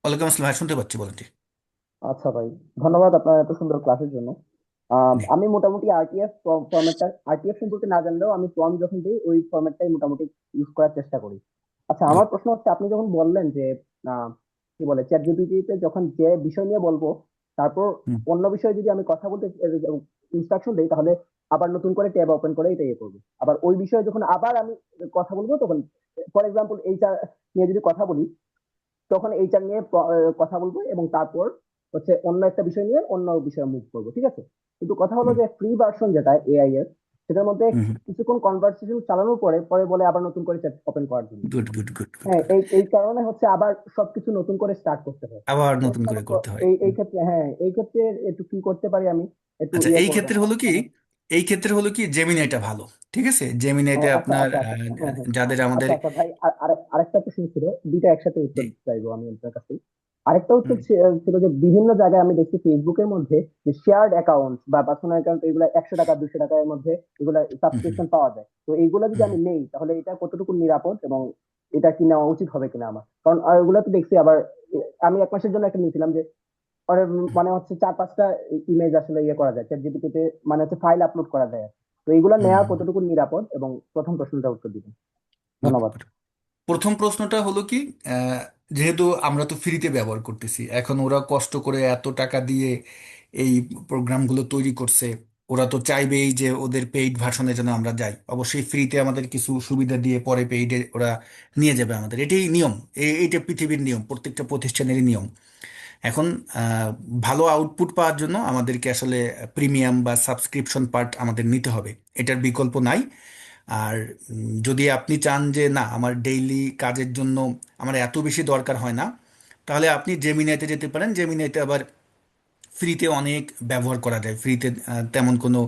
ওয়ালাইকুম আসসালাম, হ্যাঁ শুনতে পাচ্ছি, বলেন। জি। আচ্ছা ভাই, ধন্যবাদ আপনার এত সুন্দর ক্লাসের জন্য। জি। আমি মোটামুটি আরটিএফ সম্পর্কে না জানলেও আমি ফর্ম যখন দিই ওই ফরম্যাটটাই মোটামুটি ইউজ করার চেষ্টা করি। আচ্ছা, আমার গুড। প্রশ্ন হচ্ছে, আপনি যখন বললেন যে কি বলে চ্যাট জিপিটিতে যখন যে বিষয় নিয়ে বলবো, তারপর হুম অন্য বিষয়ে যদি আমি কথা বলতে ইনস্ট্রাকশন দিই, তাহলে আবার নতুন করে ট্যাব ওপেন করে এটা ইয়ে করবো। আবার ওই বিষয়ে যখন আবার আমি কথা বলবো, তখন ফর এক্সাম্পল এইটা নিয়ে যদি কথা বলি, তখন এইটা নিয়ে কথা বলবো, এবং তারপর হচ্ছে অন্য একটা বিষয় নিয়ে অন্য বিষয়ে মুভ করবো, ঠিক আছে? কিন্তু কথা হলো হুম যে ফ্রি ভার্সন যেটা এআই এর, সেটার মধ্যে হুম। কিছুক্ষণ কনভারসেশন চালানোর পরে পরে বলে আবার নতুন করে চ্যাট ওপেন করার জন্য। গুড গুড গুড গুড হ্যাঁ, গুড। এই এই কারণে হচ্ছে আবার সবকিছু নতুন করে স্টার্ট করতে হয়। আবার তো নতুন করে মূলত করতে হয়। এই এই ক্ষেত্রে, হ্যাঁ, এই ক্ষেত্রে একটু কি করতে পারি আমি, একটু আচ্ছা, ইয়ে এই করবেন ক্ষেত্রে হলো কি, আমার? এই ক্ষেত্রে হলো কি জেমিনাইটা ভালো। ঠিক আছে, ও জেমিনাইতে আচ্ছা আপনার আচ্ছা আচ্ছা, হ্যাঁ হ্যাঁ। যাদের আমাদের, আচ্ছা আচ্ছা ভাই, আরেকটা প্রশ্ন ছিল, দুইটা একসাথে জি, উত্তর চাইবো আমি আপনার কাছে। আরেকটা উত্তর হুম ছিল যে বিভিন্ন জায়গায় আমি দেখছি ফেসবুকের মধ্যে যে শেয়ার্ড অ্যাকাউন্ট বা পার্সোনাল অ্যাকাউন্ট, এগুলো 100 টাকা 200 টাকার মধ্যে এগুলা হুম হুম সাবস্ক্রিপশন পাওয়া যায়। তো এইগুলো যদি হুম আমি নেই, তাহলে এটা কতটুকু নিরাপদ, এবং এটা কি নেওয়া উচিত হবে কিনা আমার? কারণ ওগুলো তো দেখছি আবার, আমি 1 মাসের জন্য একটা নিয়েছিলাম যে পরে মানে হচ্ছে 4-5টা ইমেজ আসলে ইয়ে করা যায় চ্যাট জিপিটিতে, মানে হচ্ছে ফাইল আপলোড করা যায়। তো এইগুলো নেওয়া হুম। কতটুকু নিরাপদ, এবং প্রথম প্রশ্নটা উত্তর দিবেন। গুড ধন্যবাদ। গুড। প্রথম প্রশ্নটা হলো কি, আহ, যেহেতু আমরা তো ফ্রিতে ব্যবহার করতেছি, এখন ওরা কষ্ট করে এত টাকা দিয়ে এই প্রোগ্রামগুলো তৈরি করছে, ওরা তো চাইবেই যে ওদের পেইড ভার্সনে যেন আমরা যাই। অবশ্যই ফ্রিতে আমাদের কিছু সুবিধা দিয়ে পরে পেইডে ওরা নিয়ে যাবে আমাদের, এটাই নিয়ম। এইটা পৃথিবীর নিয়ম, প্রত্যেকটা প্রতিষ্ঠানেরই নিয়ম। এখন আহ, ভালো আউটপুট পাওয়ার জন্য আমাদেরকে আসলে প্রিমিয়াম বা সাবস্ক্রিপশন পার্ট আমাদের নিতে হবে, এটার বিকল্প নাই। আর যদি আপনি চান যে না, আমার ডেইলি কাজের জন্য আমার এত বেশি দরকার হয় না, তাহলে আপনি জেমিনাইতে যেতে পারেন। জেমিনাইতে আবার ফ্রিতে অনেক ব্যবহার করা যায়, ফ্রিতে তেমন কোনো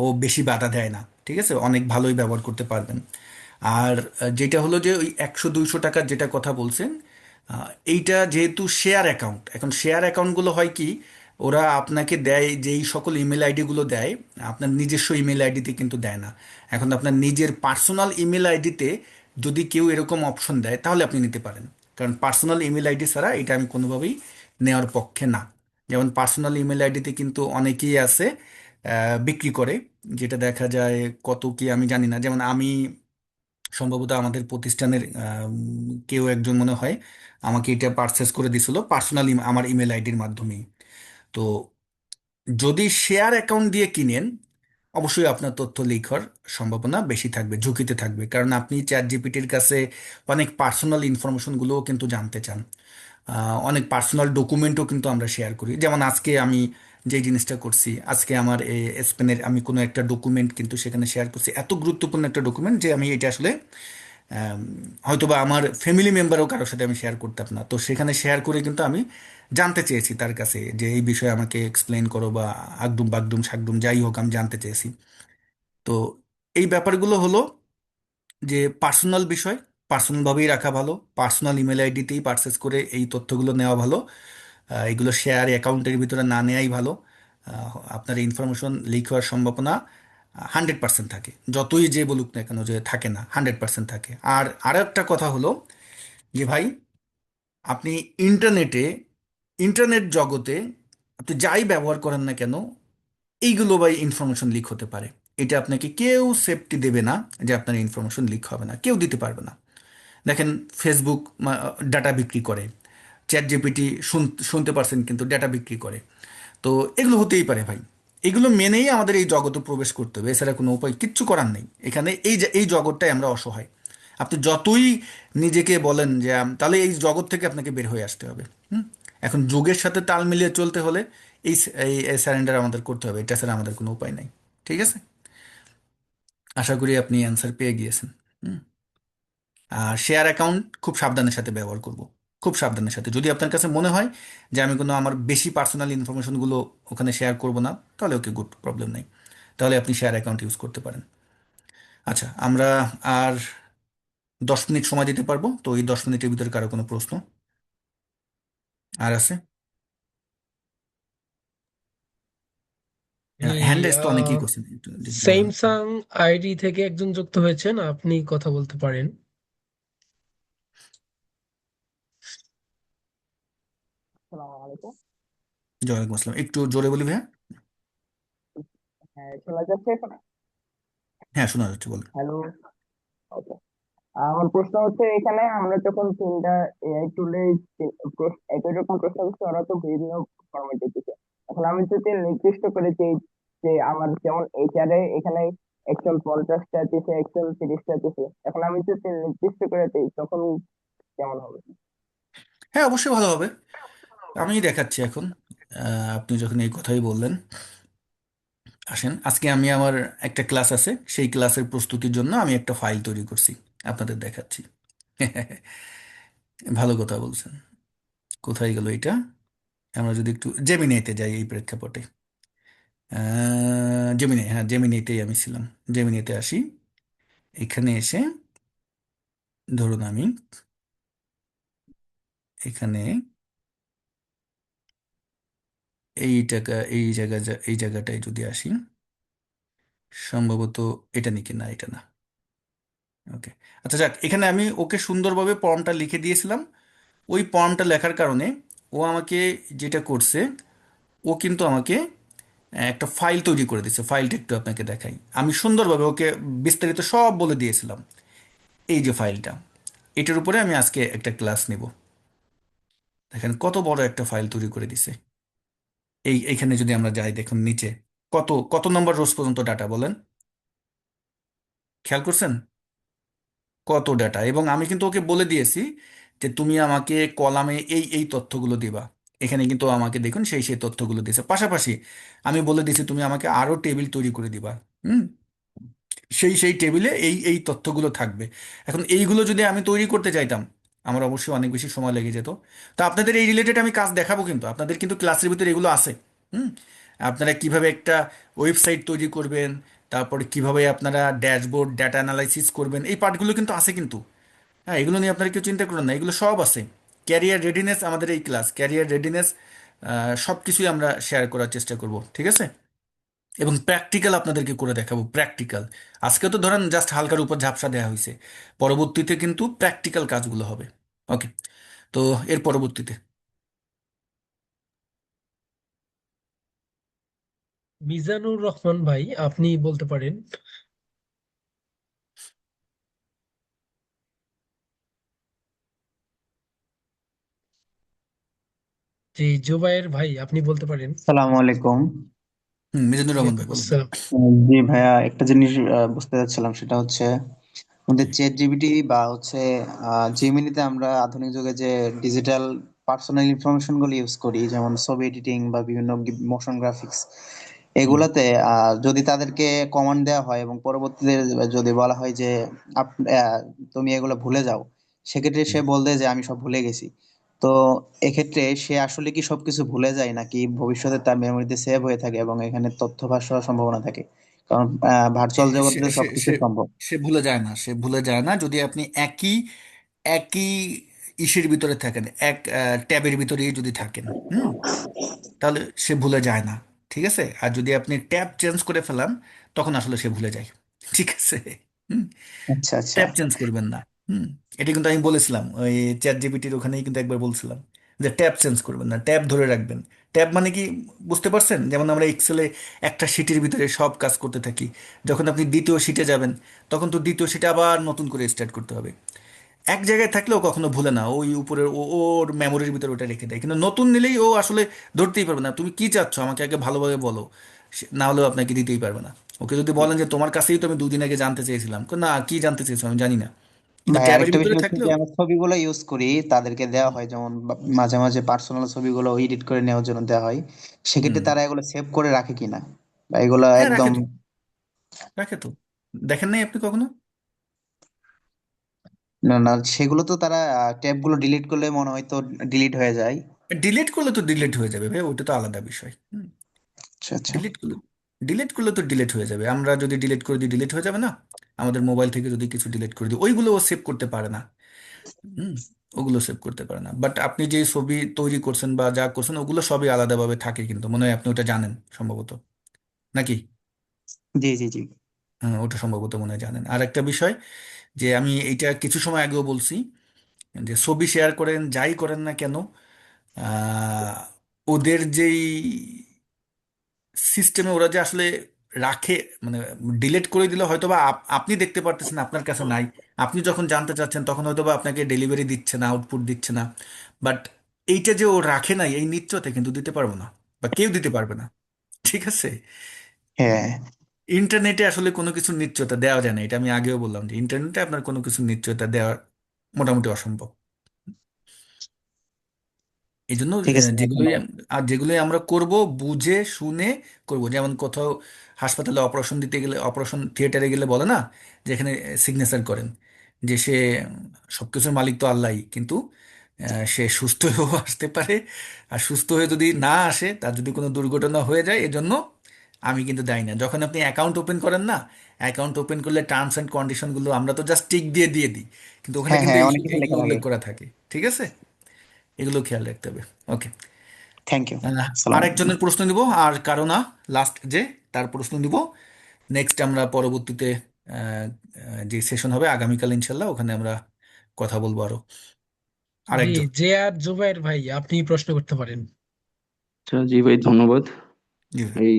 ও বেশি বাধা দেয় না। ঠিক আছে, অনেক ভালোই ব্যবহার করতে পারবেন। আর যেটা হলো যে ওই 100-200 টাকার যেটা কথা বলছেন, এইটা যেহেতু শেয়ার অ্যাকাউন্ট, এখন শেয়ার অ্যাকাউন্টগুলো হয় কি, ওরা আপনাকে দেয় যেই সকল ইমেল আইডিগুলো দেয়, আপনার নিজস্ব ইমেল আইডিতে কিন্তু দেয় না। এখন আপনার নিজের পার্সোনাল ইমেল আইডিতে যদি কেউ এরকম অপশন দেয়, তাহলে আপনি নিতে পারেন। কারণ পার্সোনাল ইমেল আইডি ছাড়া এটা আমি কোনোভাবেই নেওয়ার পক্ষে না। যেমন পার্সোনাল ইমেল আইডিতে কিন্তু অনেকেই আছে বিক্রি করে, যেটা দেখা যায় কত কি আমি জানি না। যেমন আমি সম্ভবত আমাদের প্রতিষ্ঠানের কেউ একজন মনে হয় আমাকে এটা পারচেস করে দিছিল পার্সোনালি আমার ইমেল আইডির মাধ্যমেই। তো যদি শেয়ার অ্যাকাউন্ট দিয়ে কিনেন, অবশ্যই আপনার তথ্য লিক হওয়ার সম্ভাবনা বেশি থাকবে, ঝুঁকিতে থাকবে, কারণ আপনি চ্যাট জিপিটির কাছে অনেক পার্সোনাল ইনফরমেশনগুলোও কিন্তু জানতে চান। অনেক পার্সোনাল ডকুমেন্টও কিন্তু আমরা শেয়ার করি। যেমন আজকে আমি যে জিনিসটা করছি আজকে আমার স্পেনের আমি কোনো একটা ডকুমেন্ট কিন্তু সেখানে শেয়ার করছি, এত গুরুত্বপূর্ণ একটা ডকুমেন্ট যে আমি এটা আসলে আম, হয়তোবা আমার ফ্যামিলি মেম্বারও কারোর সাথে আমি শেয়ার করতাম না, তো সেখানে শেয়ার করে কিন্তু আমি জানতে চেয়েছি তার কাছে যে এই বিষয়ে আমাকে এক্সপ্লেন করো বা আগডুম বাগডুম শাকডুম যাই হোক আমি জানতে চেয়েছি। তো এই ব্যাপারগুলো হলো যে পার্সোনাল বিষয়, পার্সোনালভাবেই রাখা ভালো, পার্সোনাল ইমেল আইডিতেই পারচেস করে এই তথ্যগুলো নেওয়া ভালো। এগুলো শেয়ার অ্যাকাউন্টের ভিতরে না নেওয়াই ভালো। আপনার ইনফরমেশন লিক হওয়ার সম্ভাবনা 100% থাকে, যতই যে বলুক না কেন যে থাকে না, 100% থাকে। আর আরো একটা কথা হলো যে ভাই, আপনি ইন্টারনেটে, ইন্টারনেট জগতে আপনি যাই ব্যবহার করেন না কেন, এইগুলো বাই ইনফরমেশন লিক হতে পারে। এটা আপনাকে কেউ সেফটি দেবে না যে আপনার ইনফরমেশন লিক হবে না, কেউ দিতে পারবে না। দেখেন, ফেসবুক ডাটা বিক্রি করে, চ্যাট জিপিটি শুনতে পারছেন কিন্তু ডাটা বিক্রি করে। তো এগুলো হতেই পারে ভাই, এগুলো মেনেই আমাদের এই জগতে প্রবেশ করতে হবে, এছাড়া কোনো উপায় কিচ্ছু করার নেই। এখানে এই জগৎটাই আমরা অসহায়। আপনি যতই নিজেকে বলেন যে তাহলে এই জগৎ থেকে আপনাকে বের হয়ে আসতে হবে। হুম। এখন যুগের সাথে তাল মিলিয়ে চলতে হলে এই স্যারেন্ডার আমাদের করতে হবে, এটা ছাড়া আমাদের কোনো উপায় নাই। ঠিক আছে, আশা করি আপনি অ্যান্সার পেয়ে গিয়েছেন। হুম। আর শেয়ার অ্যাকাউন্ট খুব সাবধানের সাথে ব্যবহার করব, খুব সাবধানের সাথে। যদি আপনার কাছে মনে হয় যে আমি কোনো আমার বেশি পার্সোনাল ইনফরমেশনগুলো ওখানে শেয়ার করব না, তাহলে ওকে, গুড, প্রবলেম নেই, তাহলে আপনি শেয়ার অ্যাকাউন্ট ইউজ করতে পারেন। আচ্ছা, আমরা আর 10 মিনিট সময় দিতে পারবো, তো এই 10 মিনিটের ভিতরে কারো কোনো প্রশ্ন আর আছে? হ্যান্ড রেস তো অনেকেই করছেন, একটু যদি বলেন। স্যামসাং আইডি থেকে একজন যুক্ত হয়েছেন, আপনি কথা বলতে পারেন। আসসালামু আলাইকুম। ওয়ালাইকুম আসসালাম, একটু জোরে বলি ভাইয়া। হ্যাঁ, শোনা যাচ্ছে এখন? হ্যাঁ, শোনা যাচ্ছে, বলুন। হ্যালো। ওকে। আমার প্রশ্ন হচ্ছে, এখানে আমরা যখন তিনটা এআই টুলে একই রকম প্রশ্ন করছি, ওরা তো ভিন্ন ফরম্যাট দিতেছে। এখন আমি যদি নির্দিষ্ট করে যে যে আমার যেমন এইচআর এখানে এক্সেল 50টা দিছে, এক্সেল 30টা দিছে, এখন আমি যদি নির্দিষ্ট করে দিই তখন কেমন হবে? হ্যাঁ, অবশ্যই ভালো হবে, আমি দেখাচ্ছি এখন। আপনি যখন এই কথাই বললেন, আসেন আজকে আমি আমার একটা ক্লাস আছে, সেই ক্লাসের প্রস্তুতির জন্য আমি একটা ফাইল তৈরি করছি, আপনাদের দেখাচ্ছি। ভালো কথা বলছেন। কোথায় গেল এটা? আমরা যদি একটু জেমিনাইতে যাই এই প্রেক্ষাপটে, জেমিনাই, হ্যাঁ জেমিনাইতেই আমি ছিলাম, জেমিনাইতে আসি। এখানে এসে ধরুন আমি এখানে এই জায়গাটায় যদি আসি, সম্ভবত এটা নাকি না, এটা না। ওকে, আচ্ছা যাক, এখানে আমি ওকে সুন্দরভাবে ফর্মটা লিখে দিয়েছিলাম। ওই ফর্মটা লেখার কারণে ও আমাকে যেটা করছে, ও কিন্তু আমাকে একটা ফাইল তৈরি করে দিচ্ছে। ফাইলটা একটু আপনাকে দেখাই, আমি সুন্দরভাবে ওকে বিস্তারিত সব বলে দিয়েছিলাম। এই যে ফাইলটা, এটার উপরে আমি আজকে একটা ক্লাস নেব। দেখেন কত বড় একটা ফাইল তৈরি করে দিছে। এইখানে যদি আমরা যাই, দেখুন নিচে কত কত নম্বর রোজ পর্যন্ত ডাটা, বলেন, খেয়াল করছেন কত ডাটা? এবং আমি কিন্তু ওকে বলে দিয়েছি যে তুমি আমাকে কলামে এই তথ্যগুলো দিবা। এখানে কিন্তু আমাকে দেখুন সেই তথ্যগুলো দিয়েছে। পাশাপাশি আমি বলে দিয়েছি তুমি আমাকে আরো টেবিল তৈরি করে দিবা। হুম। সেই টেবিলে এই তথ্যগুলো থাকবে। এখন এইগুলো যদি আমি তৈরি করতে চাইতাম, আমার অবশ্যই অনেক বেশি সময় লেগে যেত। তো আপনাদের এই রিলেটেড আমি কাজ দেখাবো, কিন্তু আপনাদের কিন্তু ক্লাসের ভিতরে এগুলো আছে। হুম। আপনারা কিভাবে একটা ওয়েবসাইট তৈরি করবেন, তারপরে কিভাবে আপনারা ড্যাশবোর্ড ডেটা অ্যানালাইসিস করবেন, এই পার্টগুলো কিন্তু আছে কিন্তু। হ্যাঁ, এগুলো নিয়ে আপনারা কেউ চিন্তা করুন না, এগুলো সব আছে। ক্যারিয়ার রেডিনেস, আমাদের এই ক্লাস ক্যারিয়ার রেডিনেস, সব কিছুই আমরা শেয়ার করার চেষ্টা করব, ঠিক আছে? এবং প্র্যাকটিক্যাল আপনাদেরকে করে দেখাবো, প্র্যাকটিক্যাল। আজকে তো ধরেন জাস্ট হালকার উপর ঝাপসা দেওয়া হয়েছে, পরবর্তীতে কিন্তু প্র্যাকটিক্যাল কাজগুলো হবে। ওকে, তো এর পরবর্তীতে মিজানুর রহমান ভাই, আপনি বলতে পারেন। জি, জুবায়ের ভাই, আপনি বলতে পারেন। আসসালামু আলাইকুম। মিজানুর রহমান ভাই ওয়ালাইকুম বলুন। আসসালাম। জি ভাইয়া, একটা জিনিস বুঝতে চাচ্ছিলাম, সেটা হচ্ছে আমাদের জি। চ্যাট জিপিটি বা হচ্ছে জেমিনিতে আমরা আধুনিক যুগে যে ডিজিটাল পার্সোনাল ইনফরমেশন গুলো ইউজ করি, যেমন ছবি এডিটিং বা বিভিন্ন মোশন গ্রাফিক্স, হুম এগুলাতে যদি তাদেরকে কমান্ড দেওয়া হয় এবং পরবর্তীতে যদি বলা হয় যে তুমি এগুলো ভুলে যাও, সেক্ষেত্রে সে হুম। বলবে যে আমি সব ভুলে গেছি। তো এক্ষেত্রে সে আসলে কি সবকিছু ভুলে যায় নাকি ভবিষ্যতে তার মেমোরিতে সেভ হয়ে থাকে এবং এখানে তথ্য ফাঁস হওয়ার সম্ভাবনা থাকে? কারণ ভার্চুয়াল সে জগতে তো সে সবকিছু সে সম্ভব। সে ভুলে যায় না, সে ভুলে যায় না যদি আপনি একই একই ইসের ভিতরে থাকেন, এক ট্যাবের ভিতরেই যদি থাকেন। হুম তাহলে সে ভুলে যায় না। ঠিক আছে, আর যদি আপনি ট্যাব চেঞ্জ করে ফেলান তখন আসলে সে ভুলে যায়। ঠিক আছে। হুম আচ্ছা আচ্ছা। ট্যাব চেঞ্জ করবেন না। হুম এটা কিন্তু আমি বলেছিলাম ওই চ্যাট জিপিটির ওখানেই কিন্তু একবার বলছিলাম যে ট্যাব চেঞ্জ করবেন না, ট্যাব ধরে রাখবেন। ট্যাব মানে কি বুঝতে পারছেন? যেমন আমরা এক্সেলে একটা শিটের ভিতরে সব কাজ করতে থাকি, যখন আপনি দ্বিতীয় শিটে যাবেন তখন তো দ্বিতীয় শিটে আবার নতুন করে স্টার্ট করতে হবে। এক জায়গায় থাকলেও কখনো ভুলে না, ওই উপরের ওর মেমোরির ভিতরে ওটা রেখে দেয়, কিন্তু নতুন নিলেই ও আসলে ধরতেই পারবে না তুমি কি চাচ্ছ, আমাকে আগে ভালোভাবে বলো। না হলেও আপনাকে দিতেই পারবে না। ওকে যদি বলেন যে তোমার কাছেই তো আমি 2 দিন আগে জানতে চেয়েছিলাম, না কি জানতে চেয়েছো আমি জানি না। কিন্তু ভাই ট্যাবের আরেকটা ভিতরে বিষয় হচ্ছে যে থাকলেও আমরা ছবিগুলো ইউজ করি, তাদেরকে দেওয়া হয় যেমন মাঝে মাঝে পার্সোনাল ছবিগুলো এডিট করে নেওয়ার জন্য দেওয়া হয়, সেক্ষেত্রে হুম তারা এগুলো সেভ করে রাখে কিনা বা এগুলো হ্যাঁ একদম। রাখে তো, রাখে তো। দেখেন নাই আপনি কখনো? না না, সেগুলো তো তারা ট্যাব গুলো ডিলিট করলে মনে হয় তো ডিলিট হয়ে যায়। ডিলিট করলে তো ডিলিট হয়ে যাবে ভাই, ওটা তো আলাদা বিষয়। আচ্ছা আচ্ছা। ডিলিট করলে ডিলিট করলে তো ডিলিট হয়ে যাবে, আমরা যদি ডিলিট করে দিই ডিলিট হয়ে যাবে না? আমাদের মোবাইল থেকে যদি কিছু ডিলিট করে দিই ওইগুলো ও সেভ করতে পারে না। হুম ওগুলো সেভ করতে পারে না, বাট আপনি যে ছবি তৈরি করছেন বা যা করছেন ওগুলো সবই আলাদাভাবে থাকে, কিন্তু মনে হয় আপনি ওটা জানেন সম্ভবত, নাকি? জি জি জি। হ্যাঁ ওটা সম্ভবত মনে হয় জানেন। আর একটা বিষয় যে আমি এইটা কিছু সময় আগেও বলছি, যে ছবি শেয়ার করেন যাই করেন না কেন, আহ, ওদের যেই সিস্টেমে ওরা যে আসলে রাখে, মানে ডিলিট করে দিলে হয়তো বা আপনি দেখতে পারতেছেন আপনার কাছে নাই, আপনি যখন জানতে চাচ্ছেন তখন হয়তো বা আপনাকে ডেলিভারি দিচ্ছে না, আউটপুট দিচ্ছে না। বাট এইটা যে ও রাখে নাই এই নিশ্চয়তা কিন্তু দিতে পারবো না, বা কেউ দিতে পারবে না। ঠিক আছে। হ্যাঁ। ইন্টারনেটে আসলে কোনো কিছু নিশ্চয়তা দেওয়া যায় না, এটা আমি আগেও বললাম যে ইন্টারনেটে আপনার কোনো কিছু নিশ্চয়তা দেওয়া মোটামুটি অসম্ভব। এই জন্য ঠিক আছে ভাই, যেগুলোই ধন্যবাদ। আর যেগুলোই আমরা করব বুঝে শুনে করব। যেমন কোথাও হাসপাতালে অপারেশন দিতে গেলে, অপারেশন থিয়েটারে গেলে বলে না যেখানে সিগনেচার করেন যে সে সবকিছুর মালিক তো আল্লাহই, কিন্তু সে সুস্থ হয়েও আসতে পারে, আর সুস্থ হয়ে যদি না আসে, তার যদি কোনো দুর্ঘটনা হয়ে যায়, এজন্য আমি কিন্তু দায়ী না। যখন আপনি অ্যাকাউন্ট ওপেন করেন না, অ্যাকাউন্ট ওপেন করলে টার্মস অ্যান্ড কন্ডিশনগুলো আমরা তো জাস্ট টিক দিয়ে দিয়ে দিই, কিন্তু ওখানে হ্যাঁ কিন্তু হ্যাঁ, অনেক কিছু এইগুলো লেখা থাকে। উল্লেখ করা থাকে। ঠিক আছে, এগুলো খেয়াল রাখতে হবে। ওকে। Thank you. সালাম আলাইকুম। আরেকজনের প্রশ্ন নিব, আর কারো না, লাস্ট যে তার প্রশ্ন নিব। নেক্সট আমরা পরবর্তীতে আহ, যে সেশন হবে আগামীকাল ইনশাল্লাহ, ওখানে আমরা কথা বলবো আরো। জি, আরেকজন। যে আর জুবাইর ভাই, আপনি প্রশ্ন করতে পারেন। আচ্ছা, জি ভাই, ধন্যবাদ। জি ভাই। এই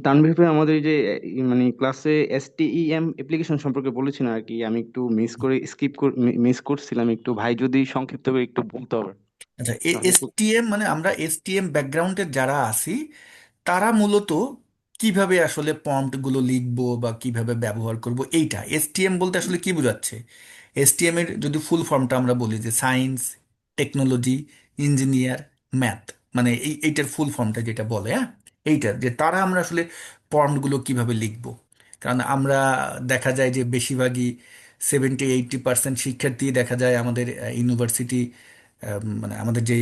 তানভীর ভাই আমাদের এই যে মানে ক্লাসে এসটিইএম অ্যাপ্লিকেশন সম্পর্কে বলেছেন আর কি, আমি একটু মিস করছিলাম একটু, ভাই যদি সংক্ষিপ্ত করে একটু বলতে হবে আচ্ছা, তাহলে খুব। এসটিএম মানে আমরা এসটিএম ব্যাকগ্রাউন্ডের যারা আছি তারা মূলত কিভাবে আসলে প্রম্পট গুলো লিখবো বা কিভাবে ব্যবহার করব, এইটা এসটিএম বলতে আসলে কি বোঝাচ্ছে। এসটিএম এর যদি ফুল ফর্মটা আমরা বলি যে সায়েন্স, টেকনোলজি, ইঞ্জিনিয়ার, ম্যাথ, মানে এইটার ফুল ফর্মটা যেটা বলে, হ্যাঁ, এইটা যে তারা আমরা আসলে প্রম্পট গুলো কিভাবে লিখবো। কারণ আমরা দেখা যায় যে বেশিরভাগই 70-80% শিক্ষার্থী দেখা যায় আমাদের ইউনিভার্সিটি, মানে আমাদের যে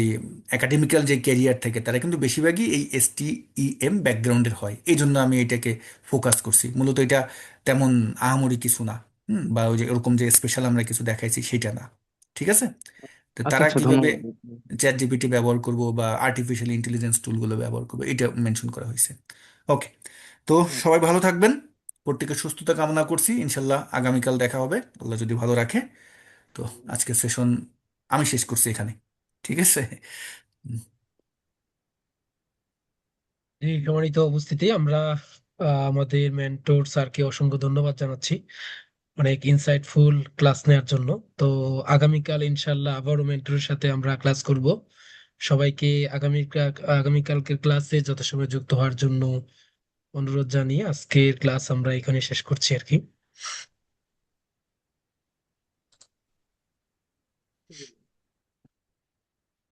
একাডেমিক্যাল যে ক্যারিয়ার থেকে তারা কিন্তু বেশিরভাগই এই এসটিইএম ব্যাকগ্রাউন্ডের হয়। এই জন্য আমি এটাকে ফোকাস করছি মূলত। এটা তেমন আহামরি কিছু না, বা ওই যে ওরকম যে স্পেশাল আমরা কিছু দেখাইছি সেটা না। ঠিক আছে। তো আচ্ছা তারা আচ্ছা, কিভাবে ধন্যবাদ। চ্যাট জিপিটি ব্যবহার করব বা আর্টিফিশিয়াল ইন্টেলিজেন্স টুলগুলো ব্যবহার করবো, এটা মেনশন করা হয়েছে। ওকে। তো সবাই ভালো থাকবেন, প্রত্যেকের সুস্থতা কামনা করছি। ইনশাল্লাহ আগামীকাল দেখা হবে আল্লাহ যদি ভালো রাখে। তো আজকের সেশন আমি শেষ করছি এখানে। ঠিক আছে। হুম, জি, সম্মানিত উপস্থিতি, আমরা আমাদের মেন্টর স্যারকে অসংখ্য ধন্যবাদ জানাচ্ছি অনেক ইনসাইটফুল ক্লাস নেওয়ার জন্য। তো আগামীকাল ইনশাল্লাহ আবারও মেন্টরের সাথে আমরা ক্লাস করব। সবাইকে আগামীকালকের ক্লাসে যথাসময়ে যুক্ত হওয়ার জন্য অনুরোধ জানিয়ে আজকের ক্লাস আমরা এখানে শেষ করছি আর কি।